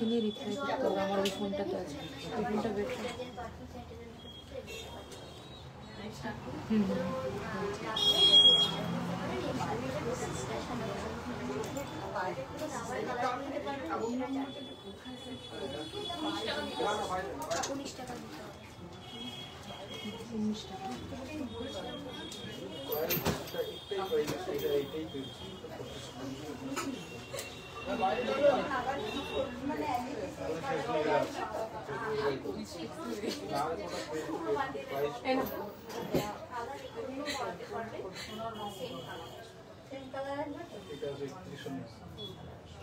দেখে নিয়ে রিপ্লাই করতে হবে। আমার ওই ফোনটাতে আছে, ওই ফোনটা বের করে।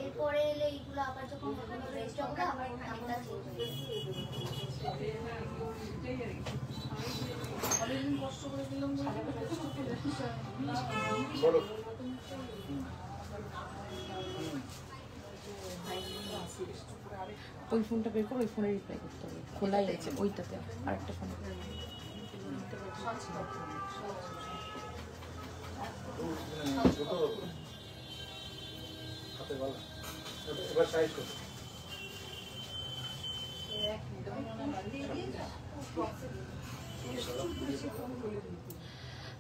এরপরে এলে এইগুলো আবার যখন রেস্ট হবে আবার নামটা চেঞ্জ হয়ে ওই ফোনটা বের করে ওই ফোনে রিপ্লাই করতে হবে। খোলাই আছে ওইটাতে, আরেকটা ফোনে।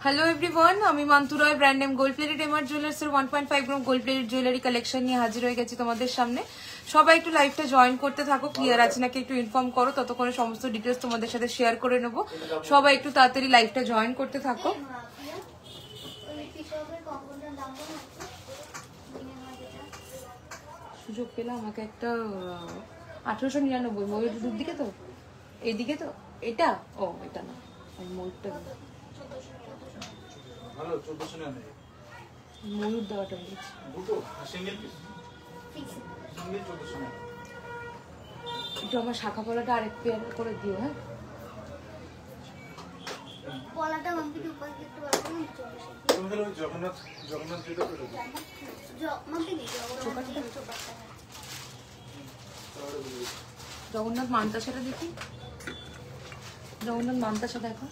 হ্যালো এভরিওয়ান, আমি Mantu Roy, brand name gold plated MR jewellers এর 1.5 gram gold plated jewellery collection নিয়ে হাজির হয়ে গেছি তোমাদের সামনে। সবাই একটু লাইভটা জয়েন করতে থাকো, ক্লিয়ার আছে নাকি একটু ইনফর্ম করো, ততক্ষণে সমস্ত ডিটেলস তোমাদের সাথে শেয়ার করে নেব। সবাই একটু তাড়াতাড়ি লাইভটা জয়েন করতে থাকো। সুযোগ পেলে আমাকে একটা 1899 ময়ূরের দিকে তো, এইদিকে তো, এটা ও এটা না, ময়ূরটা ময়ূর দেওয়াটা বলেছি। একটু আমার শাখা পলাটা আরেক পেয়ার করে দিও। হ্যাঁ, পলাটা মাম্পিকে উপায় একটু বলবো না। জগন্নাথ জগন্নাথ যেটা করে মাম্পি দিও চোকাটা চোকাটা। জগন্নাথ মানতাসাটা দেখি, জগন্নাথ মানতাসা দেখো।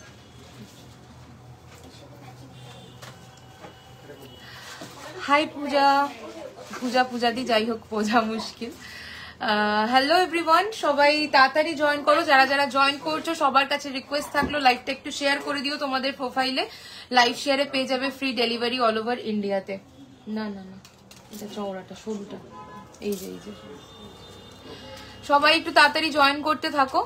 হাই পূজা, পূজা পূজা দি, যাই হোক পূজা মুশকিল। হ্যালো এভরিওয়ান, সবাই তাড়াতাড়ি জয়েন করো। যারা যারা জয়েন করছো সবার কাছে রিকোয়েস্ট থাকলো লাইভটা একটু শেয়ার করে দিও তোমাদের প্রোফাইলে। লাইভ শেয়ারে পেয়ে যাবে ফ্রি ডেলিভারি অল ওভার ইন্ডিয়াতে। না না না, এটা চওড়াটা, সরুটা, এই যে এই যে। সবাই একটু তাড়াতাড়ি জয়েন করতে থাকো।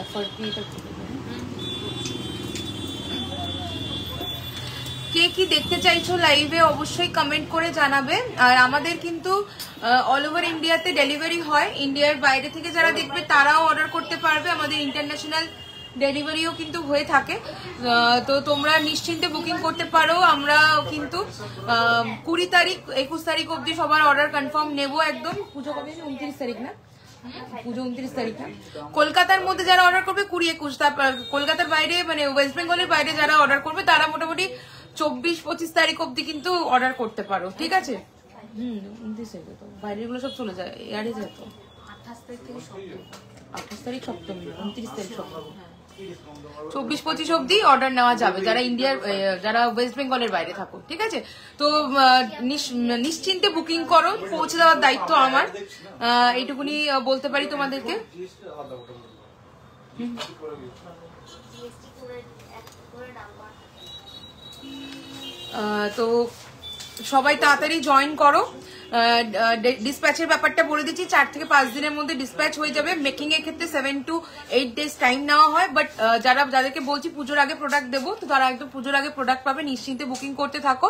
অফার দিয়ে কে কি দেখতে চাইছো লাইভে অবশ্যই কমেন্ট করে জানাবে। আর আমাদের কিন্তু অল ওভার ইন্ডিয়াতে ডেলিভারি হয়, ইন্ডিয়ার বাইরে থেকে যারা দেখবে তারাও অর্ডার করতে পারবে। আমাদের ইন্টারন্যাশনাল ডেলিভারিও কিন্তু হয়ে থাকে, তো তোমরা নিশ্চিন্তে বুকিং করতে পারো। আমরা কিন্তু 20 তারিখ 21 তারিখ অবধি সবার অর্ডার কনফার্ম নেবো একদম। পুজো কবে? 29 তারিখ না? পুজো 29 তারিখ না? কলকাতার মধ্যে যারা অর্ডার করবে 20-21, তারপর কলকাতার বাইরে মানে ওয়েস্ট বেঙ্গলের বাইরে যারা অর্ডার করবে তারা মোটামুটি 24-25 তারিখ অবধি কিন্তু অর্ডার করতে পারো, ঠিক আছে? 29 তারিখ তো বাইরের গুলো সব চলে যায়, এয়ারে যায় তো। 28 তারিখ সপ্তমী, 29 তারিখ সপ্তমী, 24-25 অবধি অর্ডার নেওয়া যাবে যারা ইন্ডিয়ার, যারা ওয়েস্ট বেঙ্গলের বাইরে থাকো, ঠিক আছে? তো নিশ্চিন্তে বুকিং করো, পৌঁছে দেওয়ার দায়িত্ব আমার, এইটুকুনি বলতে পারি তোমাদেরকে। তো সবাই তাড়াতাড়ি জয়েন করো। ডিসপ্যাচের ব্যাপারটা বলে দিচ্ছি, 4 থেকে 5 দিনের মধ্যে ডিসপ্যাচ হয়ে যাবে। মেকিং এর ক্ষেত্রে 7 to 8 ডেজ টাইম নেওয়া হয়, বাট যাদেরকে বলছি পুজোর আগে প্রোডাক্ট দেবো, তো তারা একদম পুজোর আগে প্রোডাক্ট পাবে। নিশ্চিন্তে বুকিং করতে থাকো।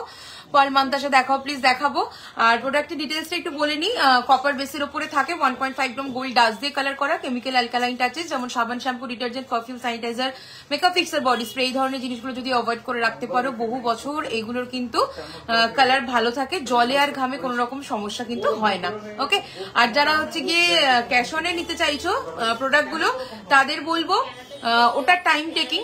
পার মান্তাসা দেখাও প্লিজ, দেখাবো। আর প্রোডাক্টের ডিটেলসটা একটু বলে নিই। কপার বেসের উপরে থাকে, 1.5 গ্রাম গোল্ড ডাস্ট দিয়ে কালার করা, কেমিক্যাল অ্যালকালাইন টাচেস যেমন সাবান, shampoo, detergent, perfume, sanitiser, makeup fixer, body spray, এই ধরনের জিনিসগুলো যদি অ্যাভয়েড করে রাখতে পারো বহু বছর এইগুলোর কিন্তু কালার ভালো থাকে, জলে আর ঘামে কোনো রকম সমস্যা কিন্তু হয় না। ওকে, আর যারা হচ্ছে গিয়ে ক্যাশ অনে নিতে চাইছো প্রোডাক্টগুলো, তাদের বলবো ওটা টাইম টেকিং,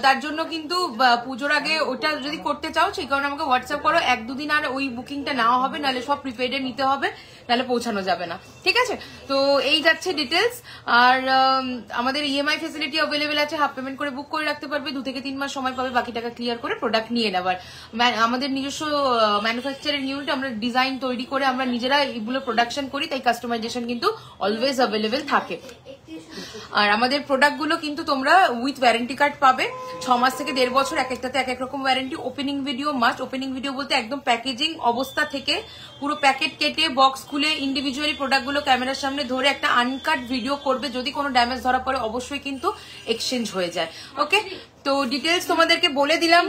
তার জন্য কিন্তু পুজোর আগে ওটা যদি করতে চাও সেই কারণে আমাকে হোয়াটসঅ্যাপ করো, 1-2 দিন আর ওই বুকিংটা নেওয়া হবে, নাহলে সব প্রিপেডে নিতে হবে, নাহলে পৌঁছানো যাবে না, ঠিক আছে? তো এই যাচ্ছে ডিটেলস। আর আমাদের ইএমআই ফেসিলিটি অ্যাভেলেবেল আছে, হাফ পেমেন্ট করে বুক করে রাখতে পারবে, 2 থেকে 3 মাস সময় পাবে বাকি টাকা ক্লিয়ার করে প্রোডাক্ট নিয়ে নেবার। আমাদের নিজস্ব ম্যানুফ্যাকচারিং ইউনিট, আমরা ডিজাইন তৈরি করে আমরা নিজেরা এগুলো প্রোডাকশন করি, তাই কাস্টমাইজেশন কিন্তু অলওয়েজ অ্যাভেলেবেল থাকে। আর আমাদের প্রোডাক্টগুলো কিন্তু তোমরা উইথ ওয়ারেন্টি কার্ড পাবে, 6 মাস থেকে 1.5 বছর, এক একটাতে এক এক রকম warranty. Opening video must, opening video বলতে একদম প্যাকেজিং অবস্থা থেকে পুরো প্যাকেট কেটে বক্স খুলে ইন্ডিভিজুয়ালি প্রোডাক্টগুলো ক্যামেরার সামনে ধরে একটা আনকাট ভিডিও করবে, যদি কোনো ড্যামেজ ধরা পড়ে অবশ্যই কিন্তু এক্সচেঞ্জ হয়ে যায়। ওকে, তো ডিটেলস তোমাদেরকে বলে দিলাম।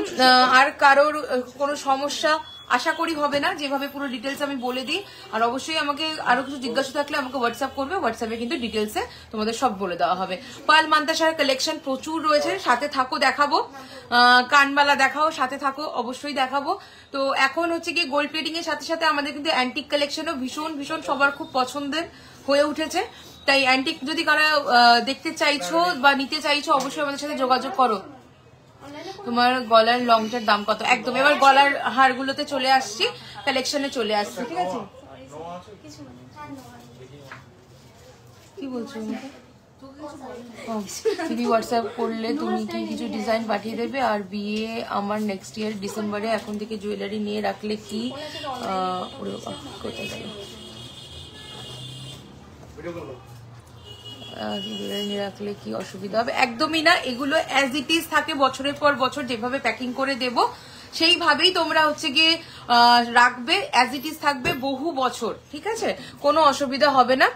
আর কারোর কোনো সমস্যা আশা করি হবে না, যেভাবে পুরো ডিটেলস আমি বলে দিই। আর অবশ্যই আমাকে আরো কিছু জিজ্ঞাসা থাকলে আমাকে হোয়াটসঅ্যাপ করবে, হোয়াটসঅ্যাপে কিন্তু ডিটেলসে তোমাদের সব বলে দেওয়া হবে। পাল মান্তাসার কালেকশন প্রচুর রয়েছে, সাথে থাকো দেখাবো। কানবালা দেখাও, সাথে থাকো অবশ্যই দেখাবো। তো এখন হচ্ছে কি গোল্ড প্লেটিং এর সাথে সাথে আমাদের কিন্তু অ্যান্টিক কালেকশনও ভীষণ ভীষণ সবার খুব পছন্দের হয়ে উঠেছে। তাই অ্যান্টিক যদি কারা দেখতে চাইছো বা নিতে চাইছো অবশ্যই আমাদের সাথে যোগাযোগ করো। তোমার গলার লংটার দাম কত? একদম এবার গলার হারগুলোতে চলে আসছি, কালেকশনে চলে আসছি, ঠিক আছে? কি বলছো? তুমি হোয়াটসঅ্যাপ করলে তুমি কি কিছু ডিজাইন পাঠিয়ে দেবে? আর বিয়ে আমার নেক্সট ইয়ার ডিসেম্বরে, এখন থেকে জুয়েলারি নিয়ে রাখলে কি কোথায় গেল? রাখলে কি অসুবিধা হবে? একদমই না, এগুলো অ্যাজ ইট ইজ থাকে, বছরের পর বছর যেভাবে প্যাকিং করে দেব সেইভাবেই তোমরা হচ্ছে গিয়ে রাখবে, অ্যাজ ইট ইজ থাকবে বহু বছর, ঠিক আছে? কোনো অসুবিধা হবে না।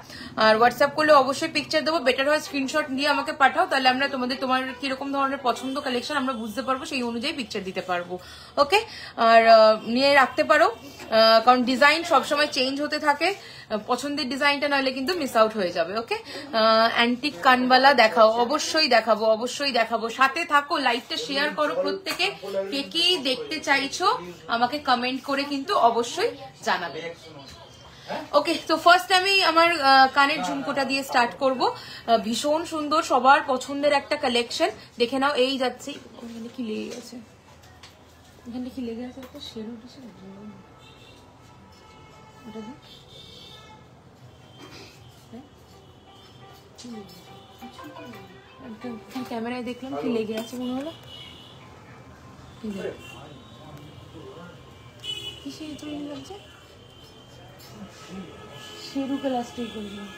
আর হোয়াটসঅ্যাপ করলে অবশ্যই পিকচার দেবো, বেটার হয় স্ক্রিনশট দিয়ে আমাকে পাঠাও, তাহলে আমরা তোমার কিরকম ধরনের পছন্দ কালেকশন আমরা বুঝতে পারবো, সেই অনুযায়ী পিকচার দিতে পারবো। ওকে, আর নিয়ে রাখতে পারো, কারণ ডিজাইন সবসময় চেঞ্জ হতে থাকে, পছন্দের ডিজাইনটা নইলে কিন্তু মিস আউট হয়ে যাবে। ওকে, অ্যান্টিক কানবালা দেখাও, অবশ্যই দেখাবো, অবশ্যই দেখাবো। সাথে থাকো, লাইভটা শেয়ার করো, প্রত্যেকে কে কি দেখতে চাইছো আমাকে কমেন্ট করে কিন্তু অবশ্যই জানাবে। ওকে, তো ফার্স্ট আমি আমার কানের ঝুমকোটা দিয়ে স্টার্ট করব। ভীষণ সুন্দর, সবার পছন্দের একটা কালেকশন, দেখে নাও। এই যাচ্ছি, ওখানে কি লেগে গেছে, এখানে কি লেগে আছে? একটা শেরু উঠেছে, ওটা ক্যামেরায় দেখলাম কি লেগে আছে মনে হলো। কি শেরু লাগছে? শেরু প্লাস্টিক করলাম,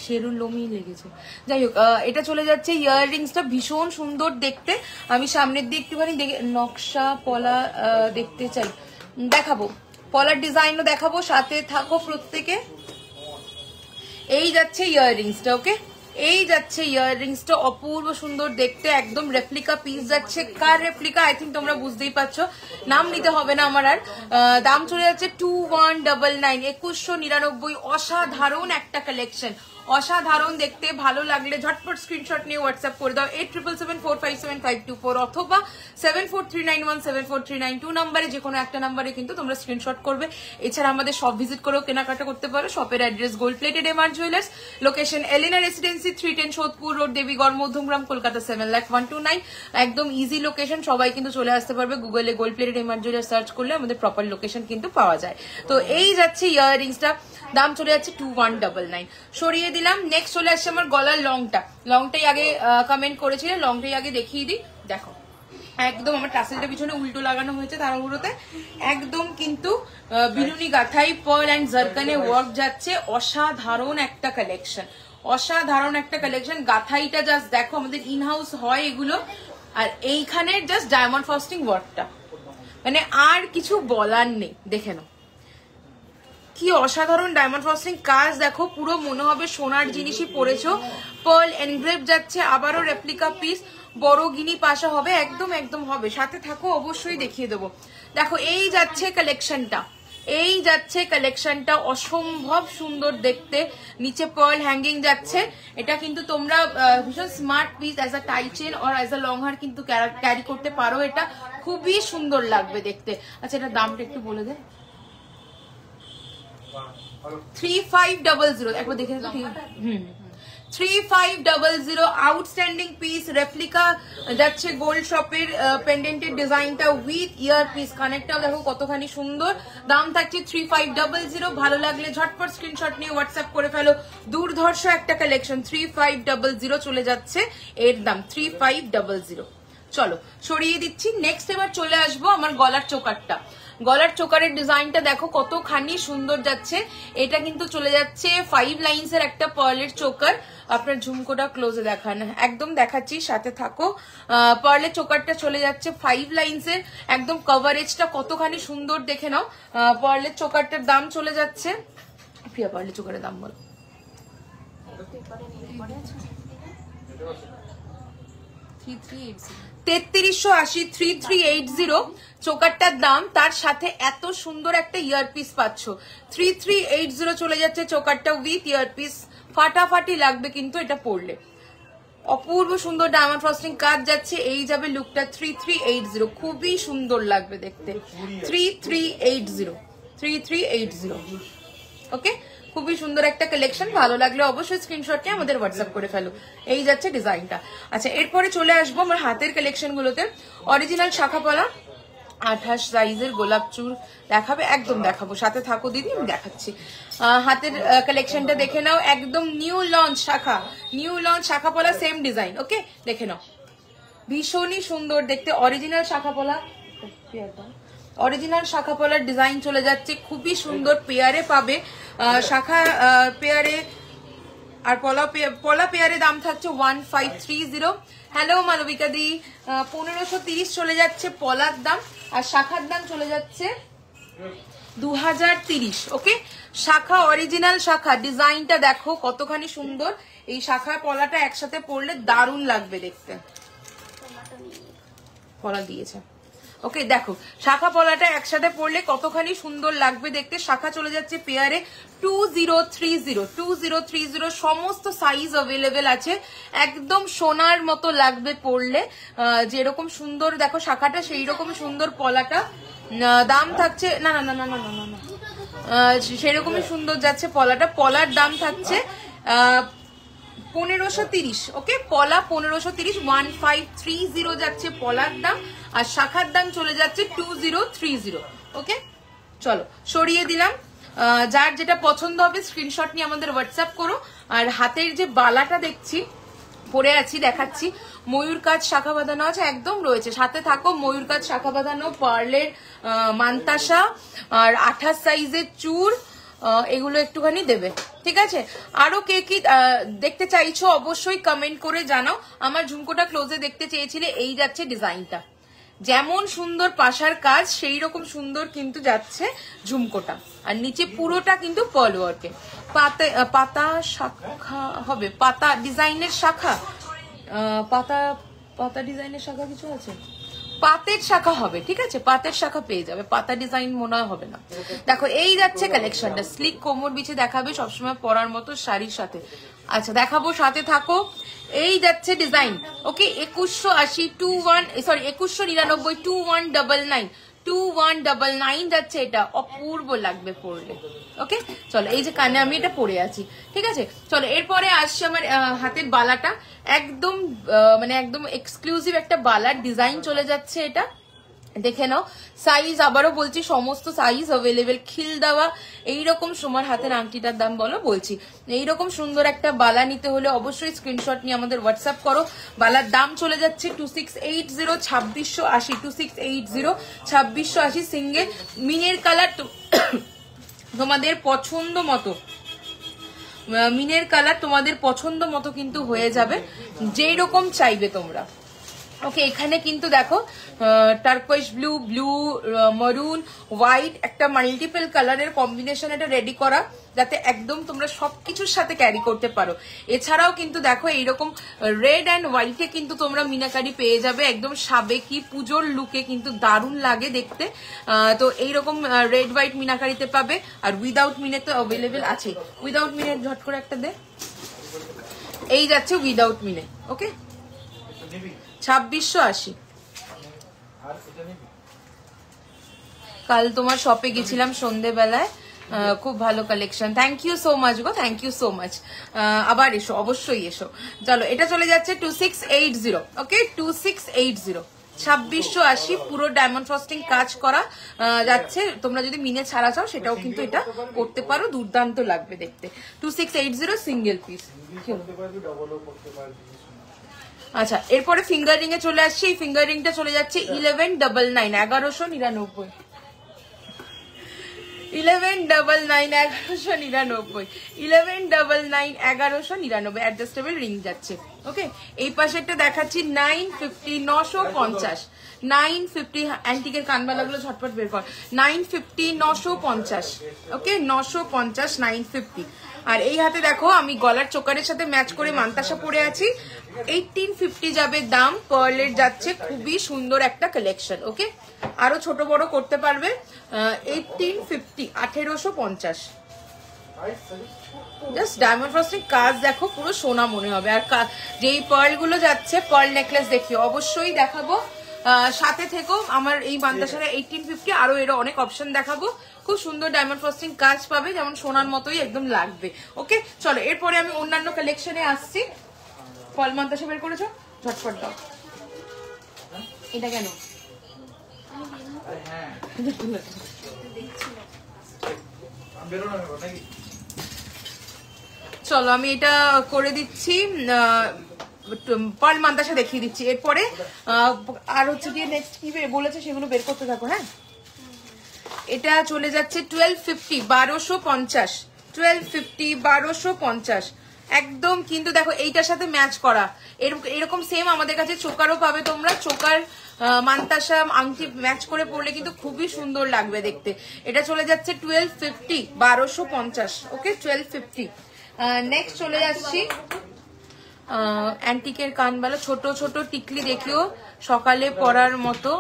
শেরুর লোমই লেগেছে। যাই হোক, এটা চলে যাচ্ছে ইয়াররিংসটা, ভীষণ সুন্দর দেখতে। আমি সামনের দিকে একটুখানি নকশা পলা দেখতে চাই, দেখাবো, পলার ডিজাইনও দেখাবো, সাথে থাকো প্রত্যেকে। এই যাচ্ছে ইয়াররিংসটা। ওকে, এই যাচ্ছে ইয়াররিংসটা, অপূর্ব সুন্দর দেখতে, একদম রেপ্লিকা পিস যাচ্ছে। কার রেপ্লিকা আই থিঙ্ক তোমরা বুঝতেই পারছো, নাম নিতে হবে না আমার আর। দাম চলে যাচ্ছে 2199, 2199। অসাধারণ একটা কালেকশন, অসাধারণ দেখতে। ভালো লাগলে ঝটপট স্ক্রিনশট নিয়ে হোয়াটসঅ্যাপ করে দাও 8777457524 অথবা 7439174392 নাম্বারে, যে কোনো একটা নাম্বারে কিন্তু তোমরা স্ক্রিনশট করবে। এছাড়া আমাদের শপ ভিজিট করেও কেনাকাটা করতে পারো। শপের address gold plated MR jewellers, location Elina Residency, 310 Sodepur Road, Debigarh, Madhyamgram, Kolkata 7,0129। একদম ইজি লোকেশন, সবাই কিন্তু চলে আসতে পারবে। গুগলে gold plated MR jewellers search করলে আমাদের প্রপার লোকেশন কিন্তু পাওয়া যায়। তো এই যাচ্ছে ইয়াররিংসটা, দাম চলে যাচ্ছে 2199, সরিয়ে দিলাম। নেক্সট চলে আসছে আমার গলার লংটা। লংটাই আগে কমেন্ট করেছিলে, লংটাই আগে দেখিয়ে দিই। দেখো, একদম আমার টাসেলটা পিছনে উল্টো লাগানো হয়েছে তাড়াহুড়োতে, একদম কিন্তু বিলুনি গাথাই পার্ল অ্যান্ড জারকানে ওয়ার্ক যাচ্ছে। অসাধারণ একটা কালেকশন, অসাধারণ একটা কালেকশন। গাথাইটা জাস্ট দেখো, আমাদের ইনহাউস হয় এগুলো। আর এইখানের জাস্ট ডায়মন্ড ফ্রস্টিং ওয়ার্কটা, মানে আর কিছু বলার নেই। দেখে নাও কি অসাধারণ ডায়মন্ড ফ্রস্টিং কাজ, দেখো পুরো মনে হবে সোনার জিনিসই পরেছো। পার্ল এনগ্রেভ যাচ্ছে, আবারও রেপ্লিকা পিস, বড় গিনি পাশা হবে, একদম একদম হবে। সাথে থাকো, অবশ্যই দেখিয়ে দেবো। দেখো এই যাচ্ছে কালেকশনটা, এই যাচ্ছে কালেকশনটা, অসম্ভব সুন্দর দেখতে। নিচে পার্ল হ্যাঙ্গিং যাচ্ছে। এটা কিন্তু তোমরা ভীষণ smart piece, as a tie chain or as a long হার কিন্তু ক্যারি করতে পারো। এটা খুবই সুন্দর লাগবে দেখতে। আচ্ছা, এটার দামটা একটু বলে দে। 3500, একবার দেখে নিতে। 3500 আউটস্ট্যান্ডিং পিস রেপ্লিকা যাচ্ছে গোল্ড শপের পেন্ডেন্টের ডিজাইনটা উইথ ইয়ার পিস কানেক্টটাও দেখো কতখানি সুন্দর। দাম থাকছে 3500। ভালো লাগলে ঝটপট স্ক্রিনশট নিয়ে হোয়াটসঅ্যাপ করে ফেলো। দুর্ধর্ষ একটা কালেকশন 3500 চলে যাচ্ছে এর দাম 3500। চলো সরিয়ে দিচ্ছি। নেক্সট এবার চলে আসবো আমার গলার চোকারটা। গলার চোকারের ডিজাইনটা দেখো কতখানি সুন্দর যাচ্ছে। এটা কিন্তু চলে যাচ্ছে 5 লাইন্সের একটা পার্লের চোকার। আপনার ঝুমকোটা ক্লোজে দেখান, একদম দেখাচ্ছি সাথে থাকো। পার্লের চোকারটা চলে যাচ্ছে 5 লাইন্সের, একদম কভারেজটা কতখানি সুন্দর দেখে নাও। পার্লের চোকারটার দাম চলে যাচ্ছে, প্রিয়া পার্লের চোকারের দাম বলো। 3380 3380 চোকারটার দাম। তার সাথে এত সুন্দর একটা ইয়ারপিস পাচ্ছ। 3380 চলে যাচ্ছে চোকারটা উইথ ইয়ারপিস। ফাটাফাটি লাগবে কিন্তু এটা পরলে। অপূর্ব সুন্দর ডায়মন্ড ফ্রস্টিং কাজ যাচ্ছে। এই যাবে লুকটা 3380, খুবই সুন্দর লাগবে দেখতে। 3380 ওকে, খুবই সুন্দর একটা কালেকশন। ভালো লাগলে অবশ্যই স্ক্রিনশট নিয়ে আমাদের হোয়াটসঅ্যাপ করে ফেলো। এই যাচ্ছে ডিজাইনটা। আচ্ছা এরপরে চলে আসবো আমার হাতের কালেকশন গুলোতে। অরিজিনাল শাখা পলা 28 সাইজের গোলাপ চুর দেখাবে, একদম দেখাবো, সাথে থাকো দিদি আমি দেখাচ্ছি। হাতের কালেকশনটা দেখে নাও, একদম নিউ লঞ্চ শাখা পলা সেম ডিজাইন। ওকে দেখে নাও, ভীষণই সুন্দর দেখতে। অরিজিনাল শাখা পলার ডিজাইন চলে যাচ্ছে, খুবই সুন্দর পেয়ারে পাবে। শাখা পেয়ারে আর পলা পেয়ারে দাম থাকছে 1530। হ্যালো মালবিকা দি, 1530 চলে যাচ্ছে পলার দাম, আর শাখার দাম চলে যাচ্ছে 2030। ওকে, শাখা অরিজিনাল শাখা ডিজাইনটা দেখো কতখানি সুন্দর। এই শাখা পলাটা একসাথে পরলে দারুণ লাগবে দেখতে। পলা দিয়েছে ওকে, দেখো শাখা পলাটা একসাথে পরলে কতখানি সুন্দর লাগবে দেখতে। শাখা চলে যাচ্ছে পেয়ারে 2030 সমস্ত সাইজ অ্যাভেলেবেল আছে। একদম সোনার মতো লাগবে পরলে, যেরকম সুন্দর দেখো শাখাটা সেই রকম সুন্দর পলাটা। দাম থাকছে না না না না না না না সেরকমই সুন্দর যাচ্ছে পলাটা। পলার দাম থাকছে 1530। ওকে, পলা 1530, 1530 যাচ্ছে পলার দাম, আর শাখার দাম চলে যাচ্ছে 2030। ওকে চলো সরিয়ে দিলাম। যার যেটা পছন্দ হবে স্ক্রিনশট নিয়ে আমাদের হোয়াটসঅ্যাপ করো। আর হাতের যে বালাটা দেখছি পরে আছি দেখাচ্ছি, ময়ূর কাজ শাখা বাঁধানো আছে, একদম রয়েছে, সাথে থাকো। ময়ূর কাজ শাখা বাঁধানো, পার্লের মান্তাসা আর 28 সাইজের চুর, এগুলো একটুখানি দেবে, ঠিক আছে। আরো কে কি দেখতে চাইছো অবশ্যই কমেন্ট করে জানাও। আমার ঝুমকোটা ক্লোজে দেখতে চেয়েছিলে, এই যাচ্ছে ডিজাইনটা। যেমন সুন্দর পাশার কাজ সেই রকম সুন্দর কিন্তু যাচ্ছে ঝুমকোটা, আর নিচে পুরোটা কিন্তু পার্ল ওয়ার্কে। পাতা শাখা হবে, পাতা ডিজাইনের শাখা, পাতা ডিজাইনের শাখা কিছু আছে, পাতের শাখা হবে, ঠিক আছে, পাতের শাখা পেয়ে যাবে, পাতা ডিজাইন মনে হবে না। দেখো এই যাচ্ছে কালেকশনটা, স্লিক কোমর বিছে দেখাবে সবসময় পরার মতো শাড়ির সাথে। আচ্ছা দেখাবো, সাথে থাকো। এই যাচ্ছে ডিজাইন। ওকে, 2180 2199 2199 যাচ্ছে। এটা অপূর্ব লাগবে পরলে। ওকে চলো, এই যে কানে আমি এটা পরে আছি, ঠিক আছে। চলো এরপরে আসছে আমার হাতের বালাটা। একদম মানে একদম এক্সক্লুসিভ একটা বালার ডিজাইন চলে যাচ্ছে। এটা দেখে নাও, সাইজ আবারও বলছি সমস্ত সাইজ অ্যাভেলেবেল। খিল দেওয়া এইরকম সময় হাতের আংটিটার দাম বলো বলছি। এইরকম সুন্দর একটা বালা নিতে হলে অবশ্যই স্ক্রিনশট নিয়ে আমাদের হোয়াটসঅ্যাপ করো। বালার দাম চলে যাচ্ছে 2680 2680 2680 সিঙ্গেল। মিনের কালার তোমাদের পছন্দ মতো, মিনের কালার তোমাদের পছন্দ মতো কিন্তু হয়ে যাবে, যেই রকম চাইবে তোমরা। ওকে, এখানে কিন্তু দেখো টার্কোয়েজ ব্লু, ব্লু মারুন, হোয়াইট, একটা মাল্টিপল কালারের কম্বিনেশন এটা রেডি করা, যাতে একদম তোমরা সবকিছুর সাথে ক্যারি করতে পারো। এছাড়াও কিন্তু দেখো এইরকম রেড অ্যান্ড হোয়াইটে কিন্তু তোমরা মিনাকারি পেয়ে যাবে, একদম সাবেকি পুজোর লুকে কিন্তু দারুণ লাগে দেখতে। তো এইরকম রেড হোয়াইট মিনাকারিতে পাবে, আর উইদাউট মিনে তো অ্যাভেলেবেল আছে। উইদাউট মিনে ঝট করে একটা দে, এই যাচ্ছে উইদাউট মিনে। ওকে 2680। কাল তোমার শপে গেছিলাম সন্ধ্যেবেলায়, খুব ভালো collection, thank you so much গো, থ্যাংক ইউ সো মাচ। আবার এসো, অবশ্যই এসো। চলো এটা চলে যাচ্ছে 2680, ওকে 2680, 2680 পুরো ডায়মন্ড ফ্রস্টিং কাজ করা যাচ্ছে। তোমরা যদি মিনে ছাড়া চাও সেটাও কিন্তু এটা করতে পারো, দুর্দান্ত লাগবে দেখতে। 2680 সিঙ্গেল পিস। আচ্ছা এরপরে ফিঙ্গার রিং এ চলে আসছে। এই ফিঙ্গার রিংটা চলে যাচ্ছে 1199, 1199, 1199, 1199, 1199, 1199 অ্যাডজাস্টেবল রিং যাচ্ছে। ওকে এই পাশেরটা দেখাচ্ছি 950, 950, 950 অ্যান্টিকের কানবালাগুলো ঝটপট বের কর, 950, 950, ওকে 950, 950। আর এই হাতে দেখো আমি গলার চোকারের সাথে ম্যাচ করে মান্তাসা পরে আছি, 1850 যাবে দাম, পার্লের যাচ্ছে, খুবই সুন্দর একটা কালেকশন। ওকে আরো ছোট বড় করতে পারবে, 1850, 1850। জাস্ট ডায়মন্ড ফ্রস্টিং কাজ দেখো, পুরো সোনা মনে হবে। আর যেই পার্ল গুলো যাচ্ছে, পার্ল নেকলেস দেখিও, অবশ্যই দেখাবো, সাথে থেকো। আমার এই মান্তাসারা 1850, আরো এর অনেক অপশন দেখাবো। খুব সুন্দর ডায়মন্ড ফ্রস্টিং কাজ পাবে, যেমন সোনার মতোই একদম লাগবে। ওকে চলো এরপরে আমি অন্যান্য কালেকশনে আসছি। ফল মান্তাসা বের করেছো, ঝটপট দাও। এটা কেন? চলো আমি এটা করে দিচ্ছি, পার্ল মান্তাসা দেখিয়ে দিচ্ছি। এরপরে আর হচ্ছে গিয়ে নেক্সট কি বলেছে সেগুলো বের করতে থাকো। হ্যাঁ এটা চলে যাচ্ছে 1250, 1250, 1250, 1250 একদম। কিন্তু দেখো এইটার সাথে ম্যাচ করা এরকম সেম আমাদের কাছে চোকারও পাবে তোমরা। চোকার মান্তাসা আংটি ম্যাচ করে পরলে কিন্তু খুবই সুন্দর লাগবে দেখতে। এটা চলে যাচ্ছে 1250, 1250, ওকে 1250। নেক্সট চলে যাচ্ছি অ্যান্টিকের কানবালা, ছোট ছোট টিকলি দেখিও, সকালে পরার মতো,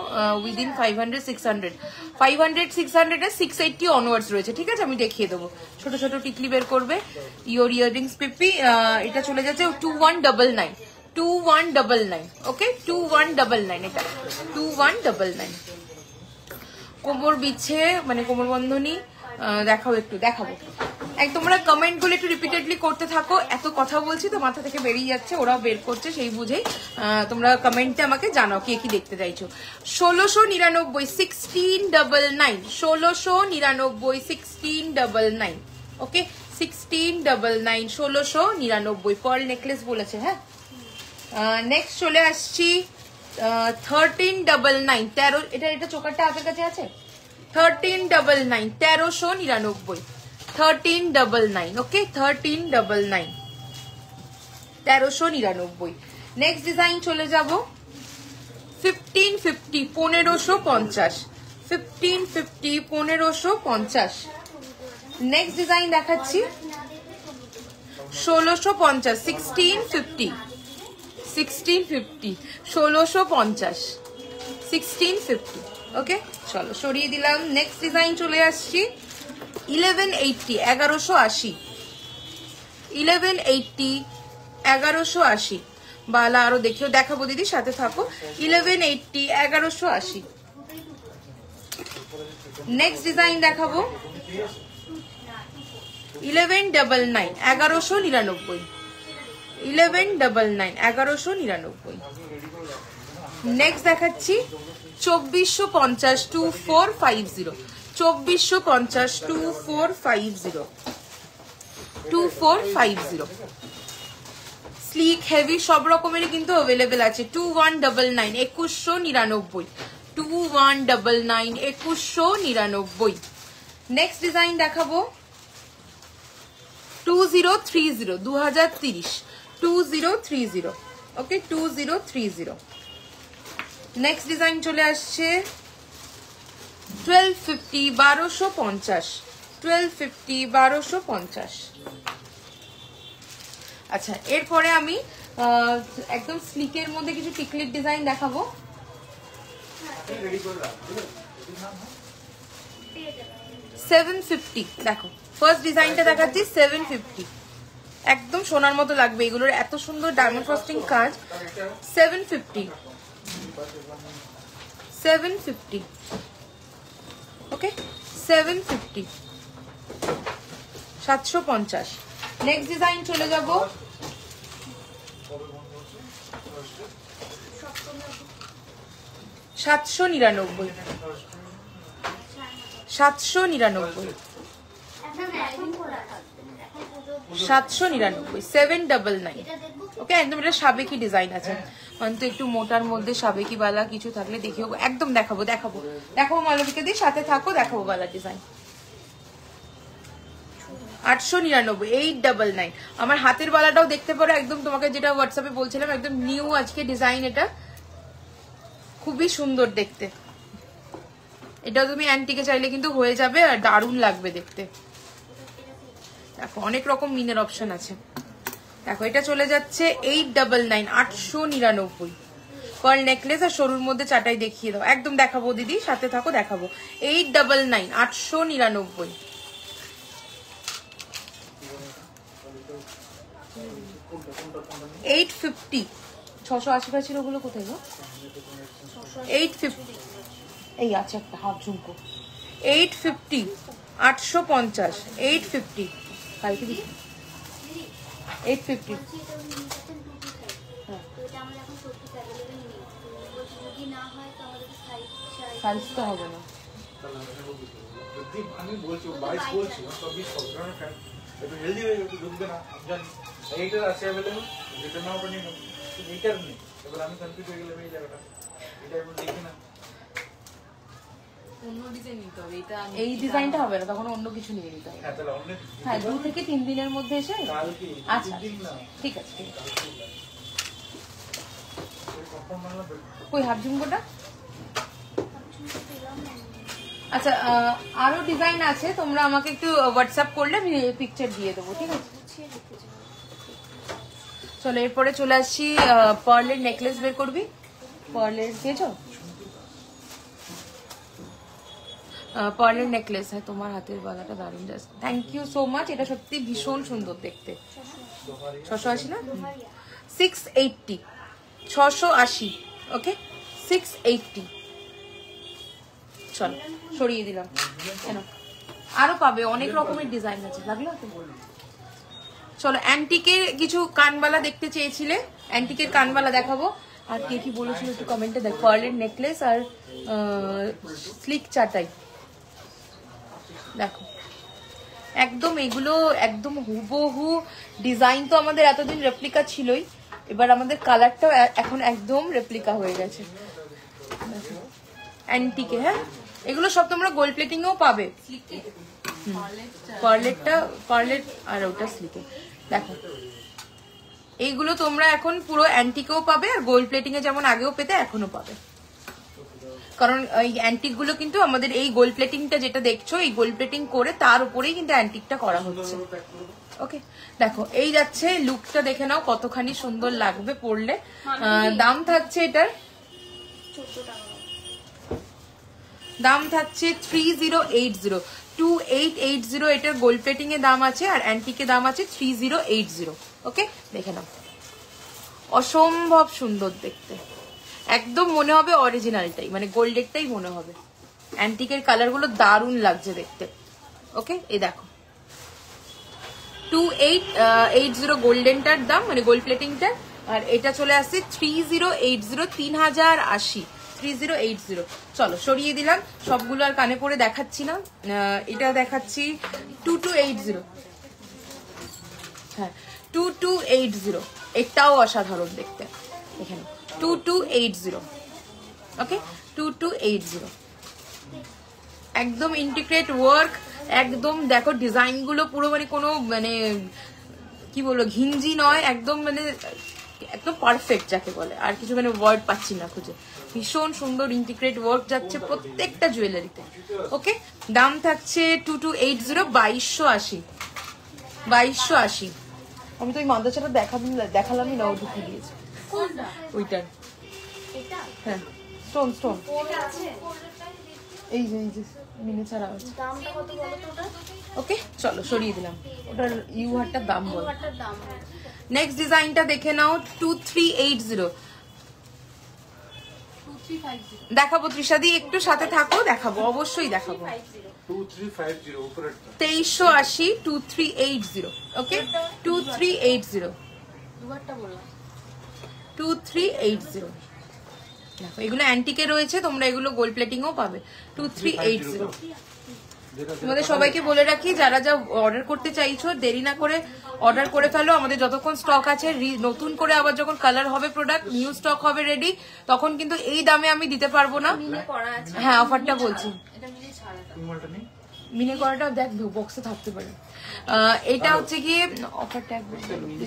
উইদিন 500, 600, 500, 600 এ 680 অনওয়ার্ডস রয়েছে। ঠিক আছে আমি দেখিয়ে দেবো, ছোট ছোট টিকলি বের করবে। ইয়াররিংস পিপি, এটা চলে যাচ্ছে 2199, 2199, ওকে 2199, এটা 2199। কোমর বিছে মানে কোমর বন্ধনী দেখাও, একটু দেখাবো। তোমরা কমেন্ট গুলো একটু রিপিটেডলি করতে থাকো, এত কথা বলছি তো মাথা থেকে বেরিয়ে যাচ্ছে, ওরাও বের করছে সেই বুঝেই তোমরা কমেন্টে আমাকে জানাও কে কি দেখতে চাইছো। 1699, 1699, 1699, 1699, ওকে 1699, 1699 পার্ল নেকলেস বলেছে। হ্যাঁ নেক্সট চলে আসছি 1399, 13, এটা চোকারটা হাতের কাছে আছে, 1399, 1399, 1399, ওকে 1399, 1399। নেক্সট ডিজাইন চলে যাব 1550, 1550, 1550, 1550। নেক্সট ডিজাইন দেখাচ্ছি 1650, 1650, 1650, 1650, 1650, ওকে চলো সরিয়ে দিলাম। নেক্সট ডিজাইন চলে আসছি 1180, 1180, 1180, 1180। বালা আরো দেখাবো দিদি, সাথে থাকো। 1180, 1180। নেক্সট ডিজাইন দেখাবো 1199, 1199, 1199, 1199। নেক্সট দেখাচ্ছি 2450, 2450, 2450, 2450, 2450। স্লিক হেভি সব রকমেরই কিন্তু অ্যাভেলেবেল আছে। 2199, 2199, 2199, 2199। নেক্সট ডিজাইন দেখাবো 2030, 2030, 2030, ওকে 2030। নেক্সট ডিজাইন চলে আসছে 1250, 1250, 1250, 1250। আচ্ছা এরপরে আমি একদম স্লিকের মধ্যে কিছু টিকলির ডিজাইন দেখাবো। 750, দেখো ফার্স্ট ডিজাইনটা দেখাচ্ছি 750, একদম সোনার মতো লাগবে এগুলোর, এত সুন্দর ডায়মন্ড ফ্রস্টিং কাজ। 750, 750, ওকে 750। 750। নেক্সট ডিজাইন চলে যাব। 799। 799। 799। ওকে, একদম এটা সাবেকি ডিজাইন আছে, তো একটু মোটার মধ্যে সাবেকি বালা কিছু থাকলে দেখিও, একদম দেখাবো দেখাবো দেখাবো মালবিকা দি, সাথে থাকো, দেখাবো বালা ডিজাইন। 899, 899। আমার হাতের বালাটাও দেখতে পারো, একদম তোমাকে যেটা হোয়াটসঅ্যাপে বলছিলাম, একদম নিউ আজকে ডিজাইন, এটা খুবই সুন্দর দেখতে। এটা তুমি অ্যান্টিকে চাইলে কিন্তু হয়ে যাবে, আর দারুণ লাগবে দেখতে। দেখো অনেক রকম মিনের অপশন আছে। দেখো এটা চলে যাচ্ছে 899, 899। পার্ল নেকলেস আর সরুর মধ্যে চাটাই দেখিয়ে দাও, একদম দেখাবো দিদি, সাথে থাকো, দেখাবো। 899, 899। 850। 680 ওগুলো কোথায় গো? 850। এই আছে একটা হাফ ঝুমকো। 850, 850, 850। কালকে দিদি 850। সাইজ তো হবে না। আমি বলছি 22 বলছি, 24 সবগুলো ফ্যান একটু হেলদি হয়ে একটু ঢুকবে না, জানি এইটার আছে अवेलेबल, যেটা নাও বানিয়ে নাও, এইটার নেই। এবার আমি কনফিউজ হয়ে গেলাম এই জায়গাটা, এটা একটু দেখি না, অন্য ডিজাইন নিতে হবে। এটা এই ডিজাইনটা হবে না, তখন অন্য কিছু নিয়ে নিতে হবে। হ্যাঁ তাহলে অন্য হ্যাঁ, 2 থেকে 3 দিনের মধ্যে এসে। কালকে আচ্ছা দিন না, ঠিক আছে, ঠিক আছে। কখন মানলাম কই হাফ ঝুমকোটা? আচ্ছা, আরো ডিজাইন আছে, তোমরা আমাকে একটু হোয়াটসঅ্যাপ করলে আমি পিকচার দিয়ে দেবো, ঠিক আছে? চলো এরপরে চলে আসছি, পার্লের নেকলেস বের করবি। পার্লের দিয়েছো? পার্লের নেকলেস। হ্যাঁ, তোমার হাতের বালাটা দারুণ, just thank you so much. এটা সত্যি ভীষণ সুন্দর দেখতে। 680 না? 680, 680। ওকে, 680। চলো সরিয়ে দিলাম। কেন, আরো পাবে, অনেক রকমের ডিজাইন আছে, লাগলো তো? চলো, অ্যান্টিকের কিছু কানবালা দেখতে চেয়েছিলে, অ্যান্টিকের কানবালা দেখাবো। আর কে কি বলেছিল একটু কমেন্টে দেখ। পার্লের নেকলেস আর স্লিক চাটাই, দেখো একদম এগুলো একদম হুবহু ডিজাইন। তো আমাদের এতদিন রেপ্লিকা ছিলই, এবার আমাদের কালারটাও এখন একদম রেপ্লিকা হয়ে গেছে অ্যান্টিকে। হ্যাঁ, এগুলো সব তোমরা গোল্ড প্লেটিংও পাবে। পার্লেট আর ওটা স্লিকে। দেখো এইগুলো তোমরা এখন পুরো অ্যান্টিকেও পাবে, আর গোল্ড প্লেটিং এ যেমন আগেও পেতে এখনো পাবে। কারণ এই অ্যান্টিক গুলো কিন্তু আমাদের এই গোল্ড প্লেটিংটা যেটা দেখছো, এই গোল্ড প্লেটিং করে তার উপরেই কিন্তু অ্যান্টিকটা করা হচ্ছে। ওকে, দেখো এই যাচ্ছে, লুকটা দেখে নাও কতখানি সুন্দর লাগবে পরলে। দাম থাকছে এটার, দাম থাকছে 3080, 2880 এটার গোল্ড প্লেটিং এর দাম আছে, আর অ্যান্টিকের দাম আছে 3080। ওকে, দেখে নাও, অসম্ভব সুন্দর দেখতে, একদম মনে হবে অরিজিনালটাই, মানে গোল্ডেরটাই মনে হবে। অ্যান্টিকের কালার গুলো দারুণ লাগছে দেখতে। ওকে, এই দেখো 2880 গোল্ডেনটার দাম, মানে গোল্ড প্লেটিংটার, আর এটা চলে আসছে 3080, 3080, 3080। চলো সরিয়ে দিলাম সবগুলো, আর কানে পরে দেখাচ্ছি না। এটা দেখাচ্ছি 2280। হ্যাঁ, 2280, এটাও অসাধারণ দেখতে। এখানে 2280। ওকে, 2280, একদম ইন্টিগ্রেট ওয়ার্ক, একদম দেখো ডিজাইন গুলো পুরো মানে কোনো মানে কি বলবো ঘিঞ্জি নয়, একদম মানে একদম পারফেক্ট যাকে বলে, আর কিছু মানে ওয়ার্ড পাচ্ছি না খুঁজে। ভীষণ সুন্দর ইন্টিগ্রেট ওয়ার্ক যাচ্ছে প্রত্যেকটা জুয়েলারিতে। ওকে, দাম থাকছে 2280, 2280, 2280। আমি তো ওই মাদ্রাসাটা দেখালামই না, ও ঢুকে দিয়েছে ওইটার। হ্যাঁ, স্টোন স্টোন, এই যে মিনি ছাড়া আছে। ওকে, চলো সরিয়ে দিলাম, ওটার ইউ হারটার দাম বল। নেক্সট ডিজাইনটা দেখে নাও, 2380, দেখাবো তৃষাদি, একটু সাথে থাকো, দেখাবো, অবশ্যই দেখাবো। 2350 উপরেরটা 2380 2380, ওকে 2380 2380। দেখো এগুলো অ্যান্টিকে রয়েছে, তোমরা এগুলো গোল্ড প্লেটিংও পাবে। 2380। তোমাদের সবাইকে বলে রাখি, যারা যা অর্ডার করতে চাইছো দেরি না করে অর্ডার করে ফেলো। আমাদের যতক্ষণ স্টক আছে, নতুন করে আবার যখন কালার হবে প্রোডাক্ট, নিউ স্টক হবে রেডি, তখন কিন্তু এই দামে আমি দিতে পারবো না। হ্যাঁ অফারটা বলছি, মিনে করাটা দেখ বক্সে থাকতে পারে। এটা হচ্ছে কি অফারটা,